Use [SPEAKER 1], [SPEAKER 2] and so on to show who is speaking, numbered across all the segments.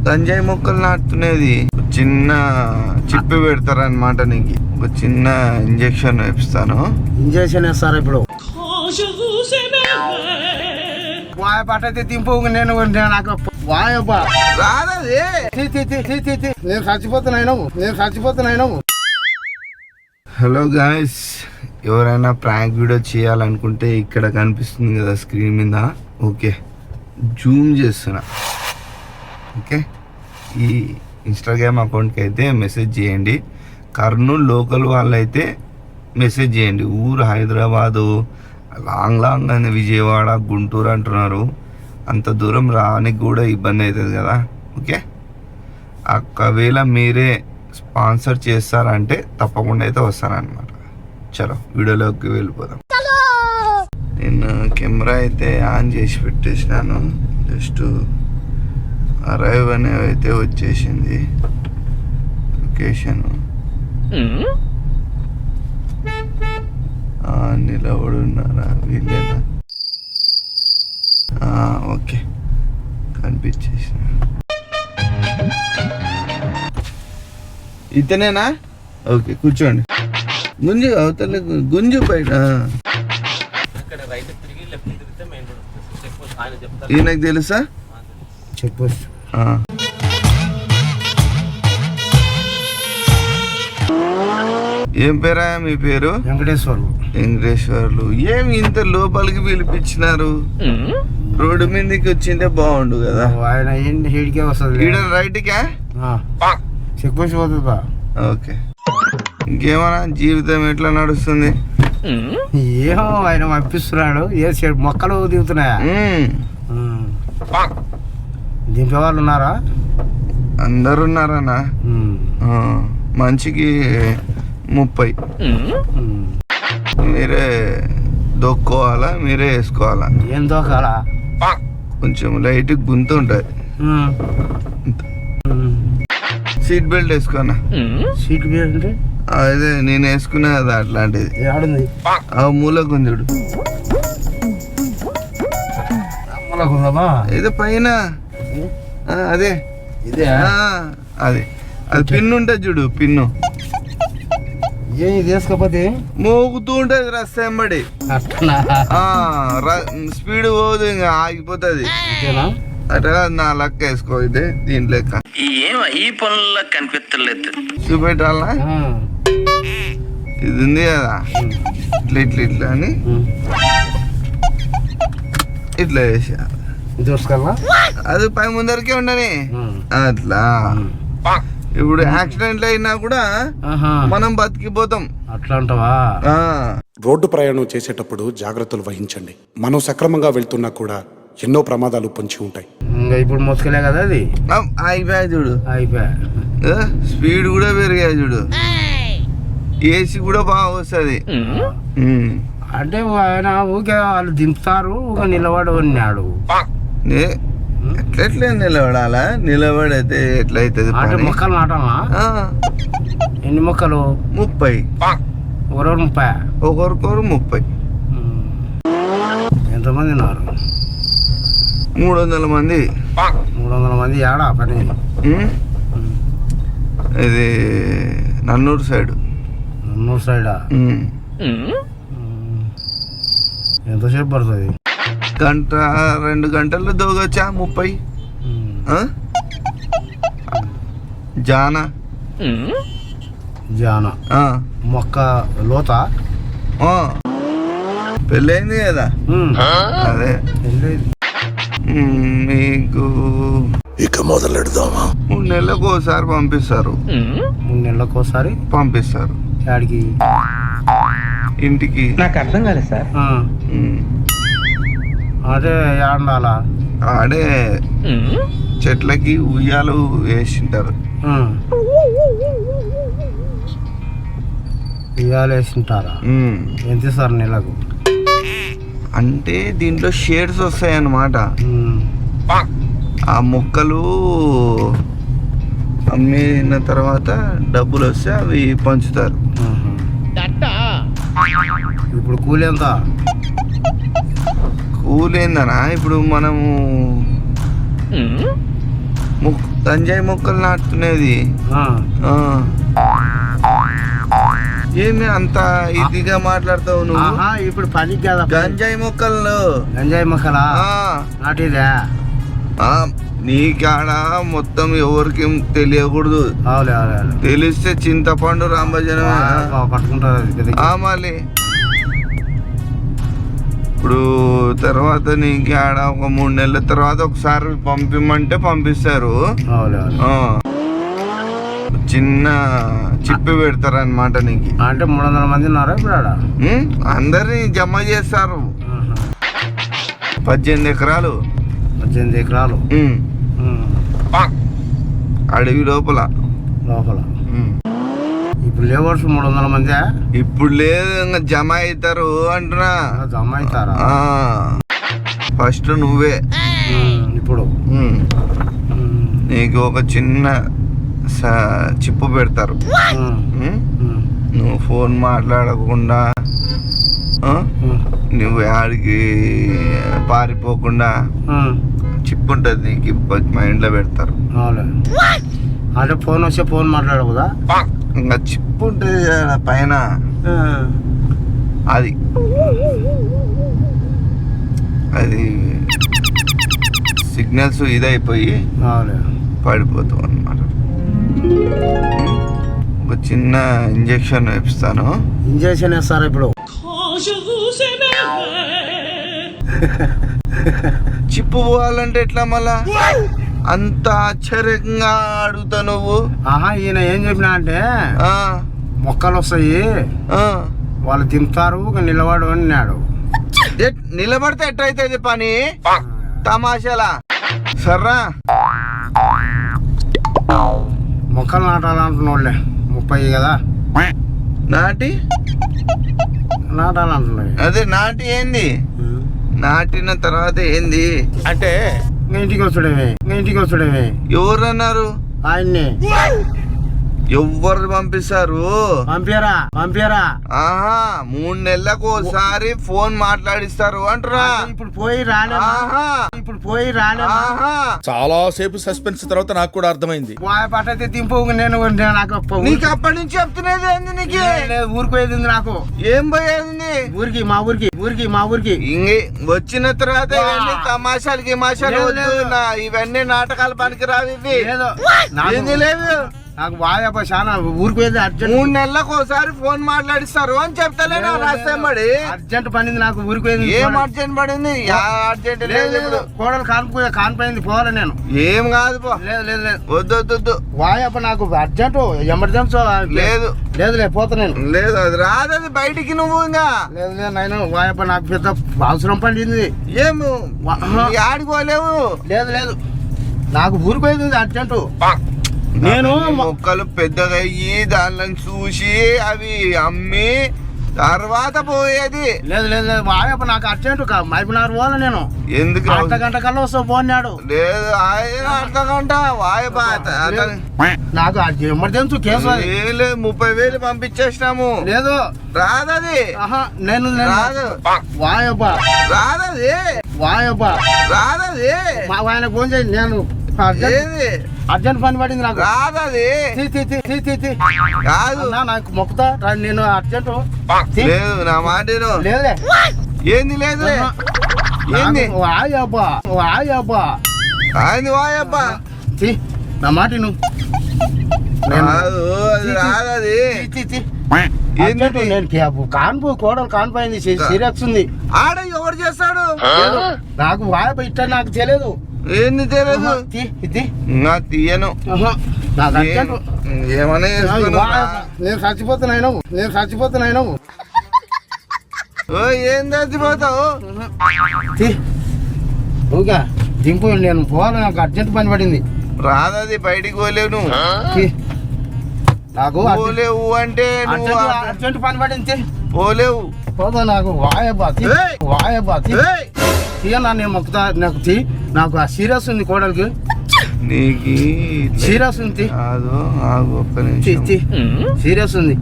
[SPEAKER 1] గంజాయి మొక్కలు నాటుతునేది చిన్న చిప్పి పెడతారనమాట. నీకు ఒక చిన్న ఇంజెక్షన్ వేపిస్తాను.
[SPEAKER 2] ఇంజెక్షన్ వేస్తారా ఇప్పుడు? వాయ పట్టయితే దింపు. నేను నాకు వాయబ్బా
[SPEAKER 1] రాదది.
[SPEAKER 2] నేను చచ్చిపోతున్నాను.
[SPEAKER 1] హలో గాయ్స్, ఎవరైనా ప్రాంక్ వీడియో చేయాలనుకుంటే ఇక్కడ కనిపిస్తుంది కదా స్క్రీన్ మీద. ఓకే, జూమ్ చేస్తున్నా. ఓకే, ఈ ఇన్స్టాగ్రామ్ అకౌంట్కి అయితే మెసేజ్ చేయండి. కర్నూలు లోకల్ వాళ్ళైతే మెసేజ్ చేయండి. ఊరు హైదరాబాదు లాంగ్ అని విజయవాడ గుంటూరు అంటున్నారు. అంత దూరం రానికి కూడా ఇబ్బంది అవుతుంది కదా. ఓకే, ఒకవేళ మీరే స్పాన్సర్ చేస్తారంటే తప్పకుండా అయితే వస్తానన్నమాట. చలో వీడియోలోకి వెళ్ళిపోదాం. నేను కెమెరా అయితే ఆన్ చేసి పెట్టేసినాను. జస్ట్ అరైవ్ అనేవి అయితే వచ్చేసింది లొకేషన్. నిలబడున్నారా వీళ్ళేనా? ఓకే, కనిపించేసిన. ఇతనేనా? ఓకే, కూర్చోండి. గుంజు అవతల గుంజు బయట. ఈయనకు తెలుసా?
[SPEAKER 2] చెప్పు.
[SPEAKER 1] ఏం పేరా మీ పేరు? వెంకటేశ్వర్లు. ఏమి ఇంత లోపలికి పిలిపించినారు? రోడ్డు మీదకి వచ్చిందే బాగుండు కదా.
[SPEAKER 2] ఆయన హీడికే వస్తుంది.
[SPEAKER 1] ఈడ రైట్కా
[SPEAKER 2] చెక్ పోస్ట్ పోతుందా?
[SPEAKER 1] ఓకే, ఇంకేమన్నా జీవితం ఎట్లా నడుస్తుంది?
[SPEAKER 2] ఏమో ఆయన పంపిస్తున్నాడు. ఏ మొక్కలు దిగుతున్నాయా? దింపే వాళ్ళు ఉన్నారా?
[SPEAKER 1] అందరు ఉన్నారన్నా. మంచికి 30. మీరే దొక్కోవాలా, మీరే వేసుకోవాలా?
[SPEAKER 2] ఏం దొక్కాలా?
[SPEAKER 1] కొంచెం లైట్ గుంత ఉంటుంది. సీట్ బెల్ట్ వేసుకోనా?
[SPEAKER 2] సీట్ బెల్ట్ అంటే
[SPEAKER 1] అదే నేను వేసుకున్నా కదా అట్లాంటిది. మూలకు ఉంది చూడు. ఏదో పైన అదే
[SPEAKER 2] ఇదే
[SPEAKER 1] అది పిన్ను ఉంటుంది చూడు. పిన్ను
[SPEAKER 2] వేసుకోపోతే
[SPEAKER 1] మోగుతూ ఉంటది రస్తా ఎంబడి. స్పీడ్ పోదు, ఇంకా ఆగిపోతుంది. అట్లా నా లెక్క వేసుకో. ఇదే దీని లెక్క.
[SPEAKER 3] ఈ పనుల్లో కనిపించలేదు.
[SPEAKER 1] చూపెట్టాలా? ఇది ఉంది కదా, ఇట్లా అని ఇట్లా వేసేయాలి. అది పై ముందరికే ఉండని అట్లా. ఇప్పుడు యాక్సిడెంట్ అయినా కూడా మనం బతికిపోతాం.
[SPEAKER 2] అట్లా అంటావా?
[SPEAKER 4] రోడ్డు ప్రయాణం చేసేటప్పుడు జాగ్రత్తలు వహించండి. మనం సక్రమంగా వెళ్తున్నా కూడా ఎన్నో ప్రమాదాలు పొంచి ఉంటాయి.
[SPEAKER 2] ఇప్పుడు మోసుకెళ్ళా కదా అది
[SPEAKER 1] అయిపోయా చూడు.
[SPEAKER 2] అయిపోయా.
[SPEAKER 1] స్పీడ్ కూడా పెరిగా చూడు. ఏసీ కూడా బాగా వస్తుంది.
[SPEAKER 2] అంటే ఆయన ఊకే వాళ్ళు దింపుతారు, ఊక నిలబడి ఉన్నాడు.
[SPEAKER 1] ఎట్లెట్లే నిలబడాలా? నిలబడైతే ఎట్లయితుంది?
[SPEAKER 2] మొక్కలు నాటాలా? ఎన్ని మొక్కలు?
[SPEAKER 1] 30.
[SPEAKER 2] ఒకరు 30.
[SPEAKER 1] ఒకరికొరు 30.
[SPEAKER 2] ఎంతమంది ఉన్నారు?
[SPEAKER 1] 300 మంది.
[SPEAKER 2] 300 మంది ఏడా పని?
[SPEAKER 1] ఇది నన్నూరు సైడ్.
[SPEAKER 2] నన్నూరు సైడా? ఎంతసేపు పడుతుంది?
[SPEAKER 1] గంట 2 గంటల్లో దోగొచ్చా. 30. జానా
[SPEAKER 2] మొక్క లోత
[SPEAKER 1] పెళ్ళైంది కదా. అదే మీకు
[SPEAKER 3] ఇక మొదలెడదామా?
[SPEAKER 1] 3 నెలలకు ఒకసారి పంపిస్తారు.
[SPEAKER 2] 3 నెలలకు ఒకసారి
[SPEAKER 1] పంపిస్తారు.
[SPEAKER 2] ఆడికి
[SPEAKER 1] ఇంటికి.
[SPEAKER 5] నాకు అర్థం కాలేదు సార్.
[SPEAKER 2] అదే ఆడాలా?
[SPEAKER 1] ఆడే చెట్లకి ఉయ్యాలు వేసింటారు.
[SPEAKER 2] ఉయ్యాలు వేసింటారా? ఎంత సార్ నెలకు?
[SPEAKER 1] అంటే దీంట్లో షేడ్స్ వస్తాయి అన్నమాట. ఆ మొక్కలు అమ్మిన తర్వాత డబ్బులు వస్తే అవి పంచుతారు.
[SPEAKER 2] ఇప్పుడు కూలి ఎంత?
[SPEAKER 1] కూలి ఏందనా? ఇప్పుడు మనము గంజాయి మొక్కలు నాటుకునేది.
[SPEAKER 2] ఆ.
[SPEAKER 1] ఆ. ఏమి అంత ఇదిగా మాట్లాడతావు నువ్వు?
[SPEAKER 2] ఆహా, ఇప్పుడు పనికి కదా
[SPEAKER 1] గంజాయి మొక్కలు.
[SPEAKER 2] గంజాయి మొక్కలా
[SPEAKER 1] ఆ.
[SPEAKER 2] నాటిదా?
[SPEAKER 1] ఆ, నీకాడ మొత్తం ఎవరికి తెలియకూడదు.
[SPEAKER 2] అవులే అవులే.
[SPEAKER 1] తెలిస్తే చింతపండు రాంభజనం
[SPEAKER 2] పట్టుకుంటారు
[SPEAKER 1] మళ్ళీ. ఇప్పుడు తర్వాత నీకు ఆడ ఒక 3 నెలల తర్వాత ఒకసారి పంపిమంటే పంపిస్తారు.
[SPEAKER 2] అవులే అవులే.
[SPEAKER 1] ఆ. చిన్న చిప్పి పెడతారు అనమాట నీకు.
[SPEAKER 2] అంటే 300 మంది ఉన్నారా ఇప్పుడు ఆడ?
[SPEAKER 1] అందరినీ జమ చేస్తారు. 18 ఎకరాలు.
[SPEAKER 2] 18 ఎకరాలు
[SPEAKER 1] అడవి లోపల.
[SPEAKER 2] ఇప్పుడు లేబర్స్ 300 మంది.
[SPEAKER 1] ఇప్పుడు లేదు, ఇంకా జమ అవుతారు అంటున్నా.
[SPEAKER 2] జమ అవుతారా?
[SPEAKER 1] ఫస్ట్ నువ్వే
[SPEAKER 2] ఇప్పుడు
[SPEAKER 1] నీకు ఒక చిన్న చిప్పు పెడతారు. నువ్వు ఫోన్ మాట్లాడకుండా, నువ్వు ఆడికి పారిపోకుండా చిప్పు ఉంటుంది నీకు, మైండ్లో పెడతారు.
[SPEAKER 2] అంటే ఫోన్ వస్తే ఫోన్ మాట్లాడకూడదా?
[SPEAKER 1] ఇంకా చిప్పు ఉంటుంది పైన, అది అది సిగ్నల్స్ ఇదైపోయి పడిపోతావు అన్నమాట. ఒక చిన్న ఇంజెక్షన్ వేపిస్తాను.
[SPEAKER 2] ఇంజెక్షన్ వేస్తారా ఇప్పుడు?
[SPEAKER 1] చిప్పు పోవాలంటే ఎట్లా మళ్ళా? అంత ఆశ్చర్యంగా అడుగుతా నువ్వు.
[SPEAKER 2] ఆహా, ఈయన ఏం చెప్పినా అంటే మొక్కలు వస్తాయి, వాళ్ళు దింపుతారు, నిలబడు అన్నాడు.
[SPEAKER 1] నిలబడితే ఎట్లయితే పని తమాషాలా? సర్రా
[SPEAKER 2] మొక్కలు నాటాలంటున్నాళ్ళే 30 కదా నాటాలంటున్నాయి.
[SPEAKER 1] అదే నాటి ఏంది? నాటిన తర్వాత ఏంది
[SPEAKER 2] అంటే ఇంటికి వస్తాడేమే.
[SPEAKER 1] ఎవరన్నారు?
[SPEAKER 2] ఆయన్ని
[SPEAKER 1] ఎవ్వరు పంపిస్తారు?
[SPEAKER 2] పంపారా?
[SPEAKER 1] ఆహా, 3 నెలలకు ఒకసారి ఫోన్ మాట్లాడిస్తారు అంటారా?
[SPEAKER 2] ఇప్పుడు పోయి రాలే.
[SPEAKER 5] చాలా సేపు సస్పెన్స్ తర్వాత నాకు కూడా అర్థమైంది.
[SPEAKER 2] పట్టయితే దింపు. నేను నాకు
[SPEAKER 1] నీకు అప్పటి నుంచి చెప్తున్నది ఏంది? నీకు
[SPEAKER 2] ఊరికి పోయేది నాకు.
[SPEAKER 1] ఏం పోయేది?
[SPEAKER 2] మా ఊరికి
[SPEAKER 1] ఇంక వచ్చిన తర్వాత ఇవన్నీ తమాషాలు ఇవన్నీ నాటకాలు పనికిరావు. ఇవి ఏంది లేదు,
[SPEAKER 2] నాకు బాగా చాలా ఊరికి పోయేది అర్జెంట్.
[SPEAKER 1] 3 నెలలకు ఒకసారి ఫోన్ మాట్లాడిస్తారు అని చెప్తలేనా? రాస్తాంబడి
[SPEAKER 2] అర్జెంట్ పడింది నాకు. ఊరికి పోయేది.
[SPEAKER 1] ఏం అర్జెంట్ పడింది? అర్జెంట్ లేదు.
[SPEAKER 2] కోడలు కానిపోయింది పోవాలి నేను.
[SPEAKER 1] ఏం కాదు పో.
[SPEAKER 2] లేదు
[SPEAKER 1] వద్దు
[SPEAKER 2] వాయప్ప, నాకు అర్జెంట్ ఎమర్జెన్సీ లేదులే పోతా నేను.
[SPEAKER 1] లేదు, అది రాదది బయటికి. నువ్వు ఇంకా
[SPEAKER 2] లేదు నేను వాయప్ప, నాకు పెద్ద అవసరం పడింది.
[SPEAKER 1] ఏము ఆడుకోలేవు.
[SPEAKER 2] లేదు నాకు ఊరికి పోయింది అర్జెంటు. నేను
[SPEAKER 1] మొక్కలు పెద్దగా అయ్యి దానిలో చూసి అవి అమ్మి తర్వాత పోయేది.
[SPEAKER 2] లేదు వాయప్ప, నాకు అర్జెంటు మైపునారు పోవాలి నేను.
[SPEAKER 1] ఎందుకు?
[SPEAKER 2] అర్ధగంట కల్లా వస్తా పోన్నాడు.
[SPEAKER 1] లేదు, ఆయన అర్ధగంట వాయప్ప.
[SPEAKER 2] నాకు ఎమర్జెన్సీ కేసు.
[SPEAKER 1] లేదు, 30,000 పంపించేసినాము.
[SPEAKER 2] లేదు
[SPEAKER 1] రాదది.
[SPEAKER 2] నేను
[SPEAKER 1] రాదు.
[SPEAKER 2] వాయప్ప
[SPEAKER 1] రాదది.
[SPEAKER 2] ఆయన ఫోన్ చేయి. నేను అర్జెంట్ పని పడింది నాకు.
[SPEAKER 1] రాదది. కాదు,
[SPEAKER 2] నాకు మొక్కుతా. నేను అర్జెంట్.
[SPEAKER 1] లేదు, నా మాట
[SPEAKER 2] లేదులే.
[SPEAKER 1] ఏంది? లేదు ఏంది?
[SPEAKER 2] వాయబ్బా
[SPEAKER 1] ఆయన వాయబ్బా,
[SPEAKER 2] నా మాట
[SPEAKER 1] రాదది.
[SPEAKER 2] నేను కోడలు కానిపోయింది. సీరియస్ ఉంది.
[SPEAKER 1] ఆడ ఎవరు చేస్తాడు?
[SPEAKER 2] నాకు వాయబ్బా ఇట్ట నాకు తెలియదు.
[SPEAKER 1] ఏంది తెలియదు? నా తీయను.
[SPEAKER 2] నాకు అర్జెంట్.
[SPEAKER 1] ఏమన్నా
[SPEAKER 2] నేను చచ్చిపోతున్నాను.
[SPEAKER 1] ఏం చచ్చిపోతావు?
[SPEAKER 2] ఓకే దింపు. నేను పోవాలి, నాకు అర్జెంట్ పని పడింది.
[SPEAKER 1] రాదది, బయటికి పోలేవు నువ్వు.
[SPEAKER 2] నాకు
[SPEAKER 1] పోలేవు అంటే
[SPEAKER 2] అర్జెంట్ పని పడింది.
[SPEAKER 1] పోలేవు.
[SPEAKER 2] పోతా. నాకు వాయబ్బా తీయన్నా, నేను మొక్కుతా. నాకు ఆ సీరియస్ ఉంది కోడలికి.
[SPEAKER 1] నీకు
[SPEAKER 2] సీరియస్ ఉంది. సీరియస్ ఉంది.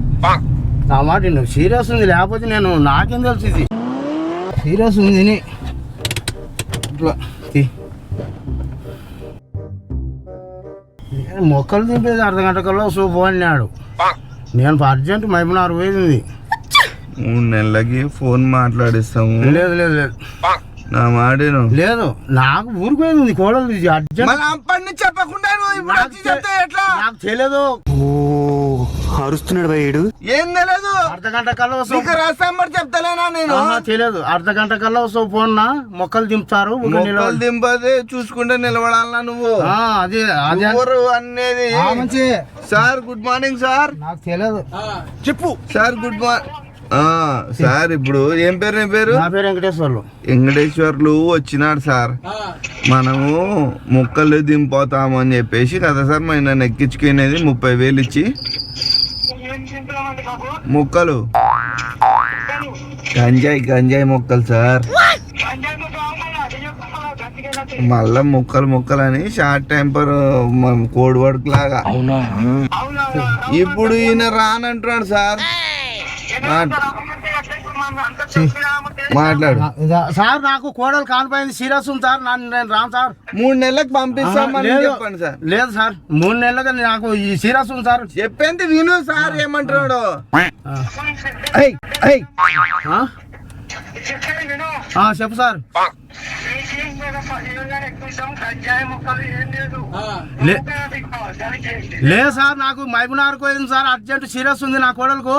[SPEAKER 2] నా మాట నువ్వు సీరియస్ ఉంది. లేకపోతే నేను నాకేం తెలుసు ఇది సీరియస్ ఉంది. ఇట్లా మొక్కలు దింపేది అర్ధ గంట కల్లా సూపు అన్నాడు. నేను అర్జెంట్ మైపునారు పోయింది.
[SPEAKER 1] 3 నెలలకి ఫోన్ మాట్లాడిస్తాము.
[SPEAKER 2] లేదు లేదు లేదు
[SPEAKER 1] నా మాటను
[SPEAKER 2] లేదు, నాకు ఊరికి పోయింది కోడలు అర్జెంట్.
[SPEAKER 1] మళ్ళీ అప్పటి నుంచి చెప్పకుండా నువ్వు ఇప్పుడు వచ్చి చెప్తే ఎట్లా?
[SPEAKER 2] నాకు తెలియదు.
[SPEAKER 6] అరుస్తున్నాడు భయ్యుడు.
[SPEAKER 1] ఏం తెలియదు.
[SPEAKER 2] అర్ధ గంట కల్లా
[SPEAKER 1] నీకు రాస్తామని చెప్తలేనా నేను?
[SPEAKER 2] తెలియదు. అర్ధ గంట కల్లా ఫోన్ మొక్కలు దింపుతారు.
[SPEAKER 1] మొక్కలు దింపదే చూసుకుంటే నిలబడాలన్నా నువ్వు.
[SPEAKER 2] అదే అదే
[SPEAKER 1] ఎవరు అనేది. Sir good morning sir.
[SPEAKER 2] నాకు తెలియదు.
[SPEAKER 5] చెప్పు
[SPEAKER 1] సార్ గుడ్ మార్నింగ్ సార్. ఇప్పుడు ఏం పేరు? నీ పేరు?
[SPEAKER 2] నా పేరు వెంకటేశ్వర్లు.
[SPEAKER 1] వెంకటేశ్వర్లు వచ్చినాడు సార్. మనము మొక్కలు దింపోతాము అని చెప్పేసి కదా సార్ నన్ను ఎక్కించుకునేది 30,000 ఇచ్చి. మొక్కలు గంజాయి మొక్కలు సార్. మళ్ళా మొక్కలు అని షార్ట్ టెంపర్ కోడ్ వర్క్ లాగా. ఇప్పుడు ఈయన రానంటున్నాడు సార్. మాట్లాడు
[SPEAKER 2] సార్. నాకు కోడలు కానిపోయింది, సీరియస్ ఉంది సార్. నేను రాను సార్.
[SPEAKER 1] 3 నెలలకు పంపిస్తామని చెప్పండి సార్.
[SPEAKER 2] లేదు సార్, 3 నెలలుగా నాకు ఈ సీరియస్ ఉంది సార్.
[SPEAKER 1] చెప్పేంది విను సార్. ఏమంటున్నాడు?
[SPEAKER 2] చెప్పు సార్. లేదు సార్, నాకు మైబునార్ పోయింది సార్. అర్జెంట్ సీరియస్ ఉంది నా కోడలకు.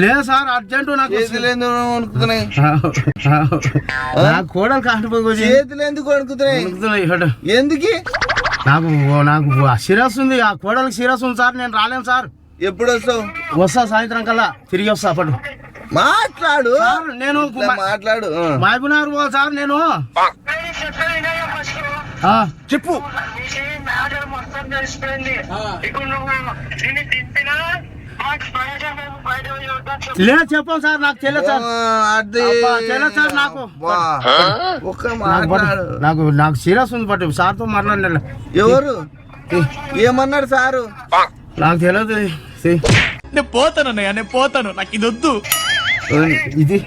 [SPEAKER 2] లేదు సార్, అర్జెంటు. నాకు
[SPEAKER 1] చేతులు ఎందుకు వణుకుతున్నాయి?
[SPEAKER 2] నాకు కోడలు కాకపోతే
[SPEAKER 1] చేతులు ఎందుకు వణుకుతున్నాయి? ఎందుకు?
[SPEAKER 2] నాకు సీరియస్ ఉంది. ఆ కోడలకు సీరియస్ ఉంది సార్. నేను రాలేను సార్.
[SPEAKER 1] ఎప్పుడు వస్తావు?
[SPEAKER 2] వస్తా సాయంత్రం కల్లా తిరిగి వస్తా. అప్పుడు
[SPEAKER 1] మాట్లాడు.
[SPEAKER 2] నేను
[SPEAKER 1] మాట్లాడు.
[SPEAKER 2] మహబూబ్నగర్ పోవాలి సార్. నేను
[SPEAKER 5] చెప్పు.
[SPEAKER 2] లేదు చెప్పాను సార్. నాకు తెలియదు సార్. తెలియదు సార్. నాకు నాకు సీరియస్ ఉంది. బట్ సార్తో మాట్లాడిన.
[SPEAKER 1] ఎవరు ఏమన్నాడు సారు?
[SPEAKER 2] నాకు తెలియదు.
[SPEAKER 5] నేను పోతాను. నాకు ఇది వద్దు.
[SPEAKER 2] ఇది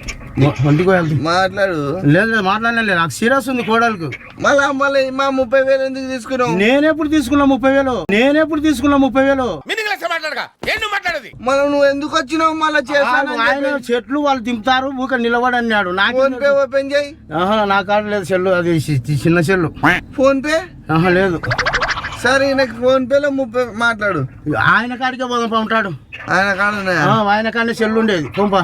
[SPEAKER 2] ఒంటికి వెళ్తుంది.
[SPEAKER 1] మాట్లాడు.
[SPEAKER 2] లేదు మాట్లాడలే. నాకు సీరియస్ ఉంది కోడలకు.
[SPEAKER 1] మళ్ళీ మా 30,000 ఎందుకు తీసుకున్నావు?
[SPEAKER 2] నేనెప్పుడు తీసుకున్నా 30,000? 30,000?
[SPEAKER 1] మళ్ళీ నువ్వు ఎందుకు వచ్చినావు? మళ్ళీ
[SPEAKER 2] ఆయన చెట్లు వాళ్ళు దింపుతారు. ఊక నిలబడి అన్నాడు. నాకు
[SPEAKER 1] ఫోన్ పే ఓపెన్ చేయి.
[SPEAKER 2] నా కార్డు లేదు. సెల్లు అది చిన్న సెల్లు.
[SPEAKER 1] ఫోన్ పే
[SPEAKER 2] లేదు.
[SPEAKER 1] సరే నాకు ఫోన్ పేలో 30 మాట్లాడు.
[SPEAKER 2] ఆయన కాడికే పోదాం ఉంటాడు.
[SPEAKER 1] ఆయన కాడ
[SPEAKER 2] ఆయన కాడే సెల్లు ఉండేది. పంప.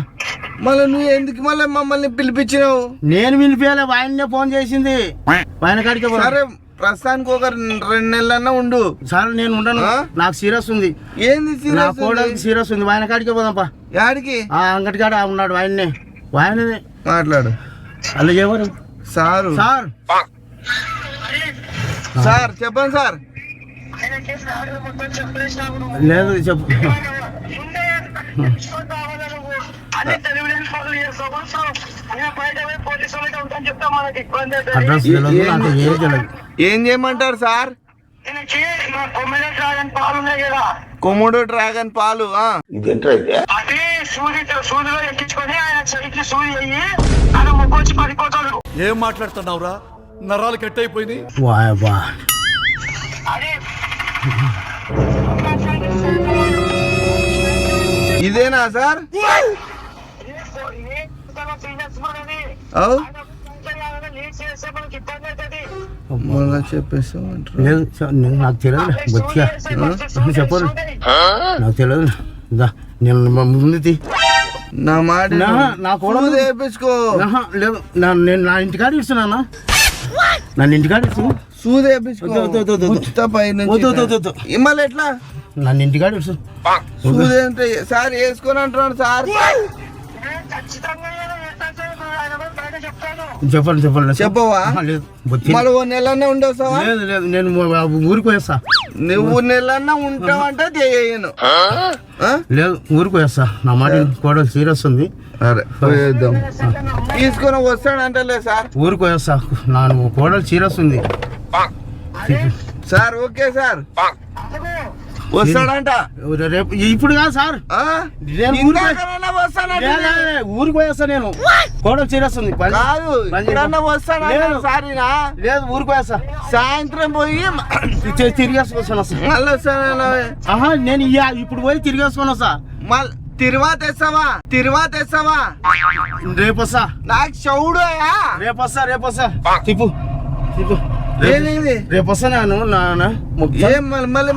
[SPEAKER 1] మళ్ళీ నువ్వు ఎందుకు మళ్ళీ మమ్మల్ని పిలిపించినావు?
[SPEAKER 2] నేను పిలిపియాలి. ఆయన్నే ఫోన్ చేసింది. ఆయన కాడికే పోదాం.
[SPEAKER 1] సరే ప్రస్తుతానికి ఒక 2 నెలలన్నా ఉండు
[SPEAKER 2] సార్. నేను ఉండను. నాకు సీరియస్ ఉంది.
[SPEAKER 1] ఏంది?
[SPEAKER 2] నా కోడలికి సీరియస్ ఉంది. ఆయన కాడికే పోదాంపా.
[SPEAKER 1] యాడికి?
[SPEAKER 2] అంగటి కాడ ఉన్నాడు. ఆయన్నే
[SPEAKER 1] మాట్లాడు.
[SPEAKER 2] అలా ఎవరు
[SPEAKER 1] సారు? సార్ చెప్పండి సార్.
[SPEAKER 2] లేదు చెప్పు. అడ్రస్ తెలియదు. నాకు ఏం తెలియదు.
[SPEAKER 1] ఏం చేయమంటారు సార్? కొమ్ముడు డ్రాగన్ పాలు.
[SPEAKER 5] ఏం మాట్లాడుతున్నావురా? నరాలు కట్ అయిపోయింది.
[SPEAKER 1] ఇదేనా సార్? చెప్పేస్తామంటారు.
[SPEAKER 2] లేదు నాకు తెలియదు. బొత్తిగా చెప్పరు. నాకు తెలియదు. నేను ముందు
[SPEAKER 1] నా మాట
[SPEAKER 2] నా కూడా
[SPEAKER 1] వేపించుకో.
[SPEAKER 2] లేదు నేను నా ఇంటికాడ ఇస్తున్నానా? నన్ను ఇంటికాడ ఇస్తు
[SPEAKER 1] సూది మళ్ళీ ఎట్లా?
[SPEAKER 2] నన్ను ఇంటికాడ ఇస్తు
[SPEAKER 1] సూది అంటే సార్ వేసుకొని అంటున్నాడు సార్.
[SPEAKER 2] చెప్పండి.
[SPEAKER 1] చెప్పవా?
[SPEAKER 2] లేదు.
[SPEAKER 1] మళ్ళీ 1 నెలన్నా ఉండవుతావా?
[SPEAKER 2] లేదు లేదు. నేను ఊరికి పోయేస్తా.
[SPEAKER 1] నువ్వు నెలన్నా ఉంటావంటే చేయను.
[SPEAKER 2] లేదు ఊరికి పోయేస్తా. నా మాట కోడలు సీరియస్ ఉంది.
[SPEAKER 1] అరే పోయేద్దాం. తీసుకొని వస్తాడంటలే సార్.
[SPEAKER 2] ఊరికి పోయేస్తా. నా కోడలు సీరియస్ ఉంది
[SPEAKER 1] సార్. Okay sir. వస్తాడంట
[SPEAKER 2] రేపు ఇప్పుడు కాదు సార్,
[SPEAKER 1] ఆ?
[SPEAKER 2] నేను
[SPEAKER 1] ఇందాకనన్నా వస్తానంటే
[SPEAKER 2] ఊరికి పోయేస్తా నేను. కోడలు చీరేస్తుంది.
[SPEAKER 1] కాదు ఇప్పుడన్నా వస్తానంటే సారీనా?
[SPEAKER 2] లేదు ఊరికి పోయేస్తా.
[SPEAKER 1] సాయంత్రం పోయి
[SPEAKER 2] తిరిగేసుకొని వస్తా.
[SPEAKER 1] మళ్ళీ వస్తానన్నా.
[SPEAKER 2] ఆహా, నేను ఇప్పుడు పోయి తిరిగేసుకొని వస్తా.
[SPEAKER 1] మళ్ళీ తిరువా తెస్తావా?
[SPEAKER 2] రేపు వస్తా.
[SPEAKER 1] నాకు చౌడు
[SPEAKER 2] రేపు వస్తా. తిప్పు
[SPEAKER 1] ఏంది
[SPEAKER 2] రేపు వస్తా నేను.
[SPEAKER 1] ఏం మళ్ళీ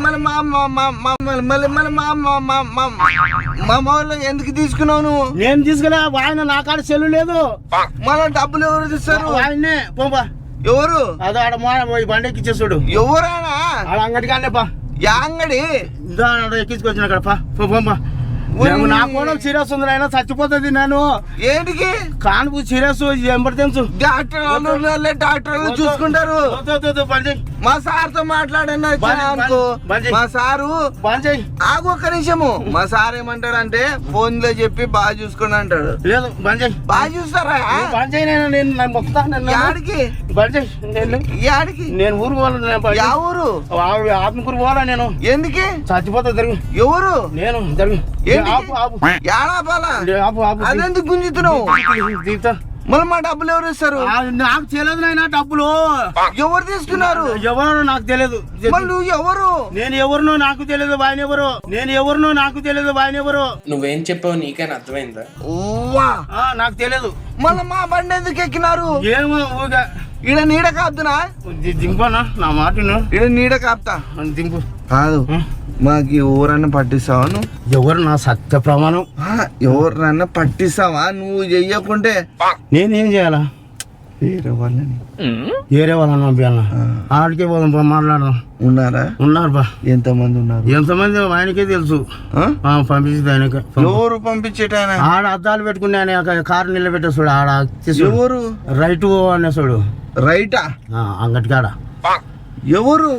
[SPEAKER 1] మా వాళ్ళు ఎందుకు తీసుకున్నావు నువ్వు?
[SPEAKER 2] నేను తీసుకున్నా. ఆయన నా కాడ సెల్లు లేదు.
[SPEAKER 1] మళ్ళీ డబ్బులు ఎవరు తీస్తారు?
[SPEAKER 2] ఆయన్నే పోపా.
[SPEAKER 1] ఎవరు?
[SPEAKER 2] అదో ఆడ బండి ఎక్కిచ్చేసాడు.
[SPEAKER 1] ఎవరైనా
[SPEAKER 2] ఆడ అంగడికి అన్నే పా.
[SPEAKER 1] యా అంగడి?
[SPEAKER 2] ఎక్కించుకొచ్చిన అక్కడ పా. నా కూడా సీరియస్ ఉంది, ఆయన చచ్చిపోతుంది. నేను
[SPEAKER 1] ఏంటికి
[SPEAKER 2] కానుపు సీరియస్ ఎమర్జెన్స్.
[SPEAKER 1] డాక్టర్ డాక్టర్లు చూసుకుంటారు. మా సార్ తో మాట్లాడన్నా మా సారు ఆగు ఒక్క నిమిషము. మా సార్ ఏమంటాడంటే ఫోన్ లో చెప్పి బాగా చూసుకోండి అంటాడు.
[SPEAKER 2] లేదు బంద్ చేయి.
[SPEAKER 1] బాగా చూస్తారా?
[SPEAKER 2] బంద్ చేయి. నేను మొక్కుతా.
[SPEAKER 1] యాడికి?
[SPEAKER 2] బంద్ చేయి.
[SPEAKER 1] యాడికి?
[SPEAKER 2] నేను ఊరు పోవాలి.
[SPEAKER 1] యా ఊరు?
[SPEAKER 2] ఆత్మకూరు పోవాలా నేను.
[SPEAKER 1] ఎందుకు?
[SPEAKER 2] చచ్చిపోతా. జరుగు.
[SPEAKER 1] ఎవరు?
[SPEAKER 2] నేను. జరుగు.
[SPEAKER 1] అదెందుకు గుంజుతున్నావు? మళ్ళీ మా డబ్బులు ఎవరు ఇస్తారు?
[SPEAKER 2] నాకు తెలియదు నాయన. డబ్బులు
[SPEAKER 1] ఎవరు తీసుకున్నారు?
[SPEAKER 2] ఎవరో నాకు తెలియదు.
[SPEAKER 1] నువ్వు ఎవరు?
[SPEAKER 2] నేను ఎవరినో నాకు తెలియదు. ఆయన ఎవరు.
[SPEAKER 6] నువ్వేం చెప్పావు నీకైనా అర్థమైందా?
[SPEAKER 2] నాకు తెలియదు.
[SPEAKER 1] మళ్ళీ మా బండి ఎందుకు ఎక్కినారు?
[SPEAKER 2] ఏమో ఊగా
[SPEAKER 1] ఈడ నీడ కాపుతున్నా?
[SPEAKER 2] దింపనా నా మాట?
[SPEAKER 1] ఈడ నీడ కాపుతా.
[SPEAKER 2] దింపు.
[SPEAKER 1] కాదు మాకు ఎవరన్నా పట్టిస్తావా? నువ్వు
[SPEAKER 2] ఎవరు? నా సత్య ప్రమాణం.
[SPEAKER 1] ఎవరన్నా పట్టిస్తావా? నువ్వు చెయ్యకుంటే
[SPEAKER 2] నేనేం చేయాలా?
[SPEAKER 1] వేరే వాళ్ళని
[SPEAKER 2] పంపించాలా? ఆడికే పోదాం. మాట్లాడదాం. ఉన్నారు బా.
[SPEAKER 1] ఎంతమంది ఉన్నారు?
[SPEAKER 2] ఎంతమంది ఆయనకే తెలుసు. పంపించింది ఆయనకే.
[SPEAKER 1] ఎవరు పంపించేటాయన?
[SPEAKER 2] ఆడ అద్దాలు పెట్టుకుని ఆయన కారు నిలబెట్టే చూడు. ఆడ
[SPEAKER 1] ఎవరు?
[SPEAKER 2] రైట్ అనే చూడు.
[SPEAKER 1] రైటా?
[SPEAKER 2] అంగటికాడ.
[SPEAKER 1] ఎవరు?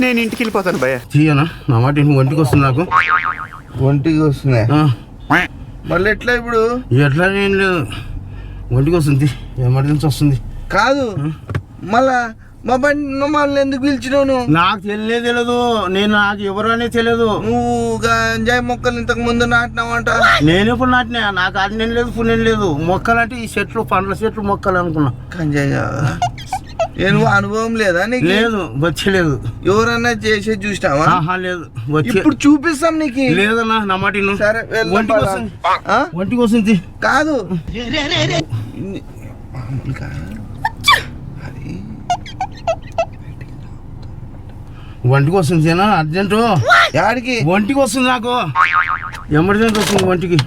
[SPEAKER 7] నేను ఇంటికి వెళ్ళిపోతాను భయ్య.
[SPEAKER 2] తీయనా నా మాట? ఒంటికి వస్తుంది నాకు.
[SPEAKER 1] ఒంటికి వస్తున్నాయి మళ్ళీ ఎట్లా ఇప్పుడు?
[SPEAKER 2] ఎట్లా ఏం లేదు, ఒంటికి వస్తుంది. ఎమర్జెన్సీ వస్తుంది.
[SPEAKER 1] కాదు మళ్ళా మా బండి మమ్మల్ని ఎందుకు పిలిచినావు?
[SPEAKER 2] నాకు తెలియదు. నాకు ఎవరు అనేది తెలియదు.
[SPEAKER 1] నువ్వు గంజాయి మొక్కలు ఇంతకు ముందు నాటినావంట.
[SPEAKER 2] నేను ఎప్పుడు నాటినా? నాకు అన్నేం లేదు, పుణ్యం లేదు. మొక్కలు అంటే ఈ చెట్లు, పండ్ల చెట్లు, మొక్కలు అనుకున్నా.
[SPEAKER 1] గంజాయి నువ్వు అనుభవం లేదా నీకు?
[SPEAKER 2] లేదు, వచ్చలేదు.
[SPEAKER 1] ఎవరన్నా చేసే చూసినావా?
[SPEAKER 2] లేదు.
[SPEAKER 1] ఇప్పుడు చూపిస్తాం నీకు.
[SPEAKER 2] లేదన్నా నా మాట.
[SPEAKER 1] సరే
[SPEAKER 2] ఒంటికి వస్తుంది.
[SPEAKER 1] కాదు
[SPEAKER 2] ఒంటికి వస్తుంది అర్జెంటు.
[SPEAKER 1] యాడికి?
[SPEAKER 2] ఒంటికి వస్తుంది నాకు. ఎమర్జెన్సీ వస్తుంది ఒంటికి.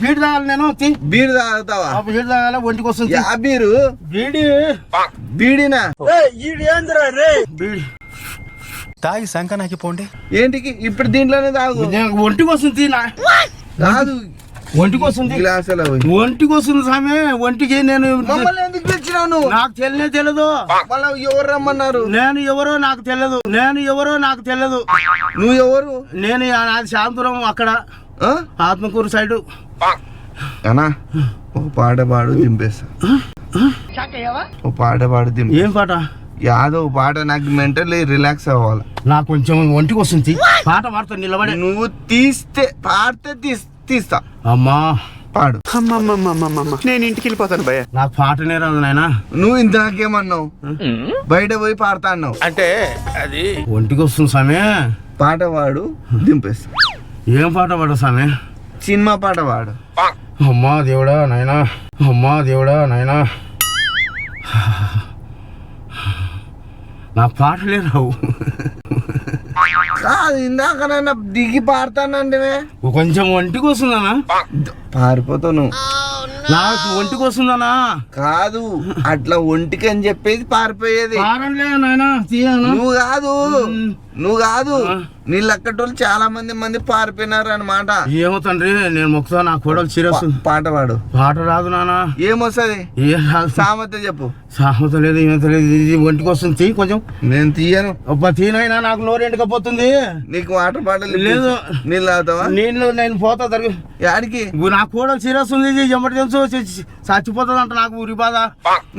[SPEAKER 2] బీడి తాగాలి నేను.
[SPEAKER 1] బీడి తాగుతావా?
[SPEAKER 2] బీడి తాగాలి. ఒంటికి వస్తుంది.
[SPEAKER 1] బీరు? బీడినా?
[SPEAKER 2] బీడి
[SPEAKER 7] తాగి సంకనాకి పోండి.
[SPEAKER 1] ఏంటికి? ఇప్పుడు దీంట్లోనే తాగు.
[SPEAKER 2] ఒంటికి వస్తుంది.
[SPEAKER 1] కాదు
[SPEAKER 2] ఒంటికి వస్తుంది.
[SPEAKER 1] గ్లాసులో
[SPEAKER 2] ఒంటికి వస్తుంది సామె. ఒంటికి నేను
[SPEAKER 1] మమ్మల్ని ఎందుకు పిలిచినావు నువ్వు?
[SPEAKER 2] నాకు తెలియదు.
[SPEAKER 1] మళ్ళీ ఎవరు రమ్మన్నారు?
[SPEAKER 2] నేను ఎవరో నాకు తెలియదు.
[SPEAKER 1] నువ్వు ఎవరు?
[SPEAKER 2] నేను నాది శాంతురం అక్కడ ఆత్మకూరు సైడు.
[SPEAKER 1] అన్నా ఒక పాట పాడు దింపేస్తా. ఒక పాట పాడు దింపే.
[SPEAKER 2] ఏం పాట?
[SPEAKER 1] యాదో పాట. నాకు మెంటల్లీ రిలాక్స్ అవ్వాలి.
[SPEAKER 2] నాకు కొంచెం ఒంటికి వస్తుంది. పాట పాడుతా నిలబడి.
[SPEAKER 1] నువ్వు పాడితే తీస్తా.
[SPEAKER 2] అమ్మా
[SPEAKER 1] పాడు.
[SPEAKER 7] నేను ఇంటికి వెళ్ళిపోతాను భయ్య.
[SPEAKER 2] నాకు పాట నేరాదు నాయన.
[SPEAKER 1] నువ్వు ఇంతకేమన్నావు? బయట పోయి పాడతా అన్నావు.
[SPEAKER 6] అంటే అది
[SPEAKER 2] ఒంటికి వస్తుంది సామె.
[SPEAKER 1] పాట పాడు దింపేస్తా.
[SPEAKER 2] ఏం పాట పాడు సామె?
[SPEAKER 1] సినిమా పాట పాడు.
[SPEAKER 2] అమ్మా దేవుడా నాయనా. నా పాటలే రావు.
[SPEAKER 1] కాదు ఇందాకనైనా దిగి పాడతానంటే
[SPEAKER 2] కొంచెం ఒంటికి వస్తుందనా?
[SPEAKER 1] పారిపోతావు నువ్వు.
[SPEAKER 2] నాకు ఒంటికి వస్తుందనా?
[SPEAKER 1] కాదు అట్లా ఒంటికి అని చెప్పేది పారిపోయేది.
[SPEAKER 2] పారంలే నాయనా.
[SPEAKER 1] నువ్వు కాదు నువ్వు కాదు నీ లెక్కటోళ్ళు చాలా మంది పారిపోయినారు అన్నమాట.
[SPEAKER 2] ఏమో తండ్రి నేను మొక్కుతా నా కోడలు సీరియస్.
[SPEAKER 1] పాట పాడు.
[SPEAKER 2] పాట రాదు నాన్న.
[SPEAKER 1] ఏమొస్తుంది?
[SPEAKER 2] ఏం రాదు.
[SPEAKER 1] సామెత చెప్పు.
[SPEAKER 2] సామెత లేదు ఏం తెలియదు. ఇది ఒంటికి వస్తుంది తీ కొంచెం.
[SPEAKER 1] నేను తీయను.
[SPEAKER 2] తీనైనా నాకు నోరు ఎండకపోతుంది.
[SPEAKER 1] నీకు వాటర్ బాటిల్
[SPEAKER 2] లేదు.
[SPEAKER 1] నీళ్ళు తాగుతావా?
[SPEAKER 2] నేను పోతా తరగ.
[SPEAKER 1] యాడికి?
[SPEAKER 2] నా కోడలు సీరియస్ ఉంది. ఎమర్జెన్సీ చచ్చిపోతుంది అంట. నాకు ఊరి బాధ.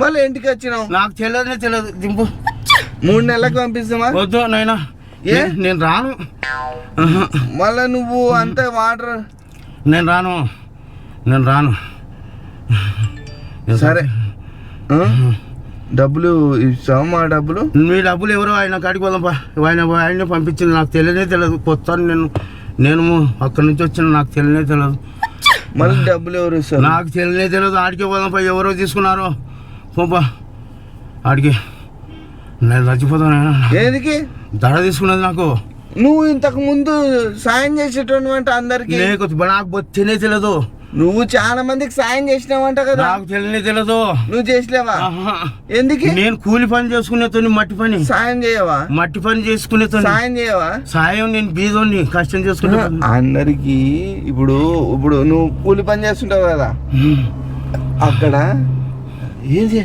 [SPEAKER 1] మళ్ళీ ఇంటికి వచ్చినావు?
[SPEAKER 2] నాకు తెలియదు. దింపు.
[SPEAKER 1] 3 నెలలకు పంపిస్తామా?
[SPEAKER 2] వద్దు నాయనా.
[SPEAKER 1] ఏ?
[SPEAKER 2] నేను రాను.
[SPEAKER 1] మళ్ళా నువ్వు అంతే వాటర్.
[SPEAKER 2] నేను రాను.
[SPEAKER 1] సరే డబ్బులు ఇస్తావు? మా డబ్బులు
[SPEAKER 2] మీ డబ్బులు ఎవరో ఆయన కాడికి పోదాంపా. ఆయన పంపించింది. నాకు తెలియదు. కొత్త నేను అక్కడి నుంచి వచ్చిన. నాకు తెలియదు.
[SPEAKER 1] మళ్ళీ డబ్బులు ఎవరు ఇస్తారు?
[SPEAKER 2] నాకు తెలియదు. ఆడికే పోదాంపా. ఎవరో తీసుకున్నారో పోపా ఆడికి. నేను చచ్చిపోతాను.
[SPEAKER 1] ఏదికి
[SPEAKER 2] దడ తీసుకున్నది నాకు.
[SPEAKER 1] నువ్వు ఇంతకు ముందు సాయం చేసేటటువంటి అందరికి
[SPEAKER 2] నాకు తెలియదు.
[SPEAKER 1] నువ్వు చాలా మందికి సాయం చేసినావంట కదా?
[SPEAKER 2] నాకు తెలియదు.
[SPEAKER 1] నువ్వు చేసినావా? ఎందుకు?
[SPEAKER 2] నేను కూలి పని చేసుకునేతో మట్టి పని.
[SPEAKER 1] సాయం చేయవా?
[SPEAKER 2] మట్టి పని చేసుకునేతో
[SPEAKER 1] సాయం చేయవా?
[SPEAKER 2] సాయం నేను బీదోని కష్టం చేసుకునే
[SPEAKER 1] అందరికి. ఇప్పుడు నువ్వు కూలి పని చేస్తుంటావు కదా, అక్కడ ఏంది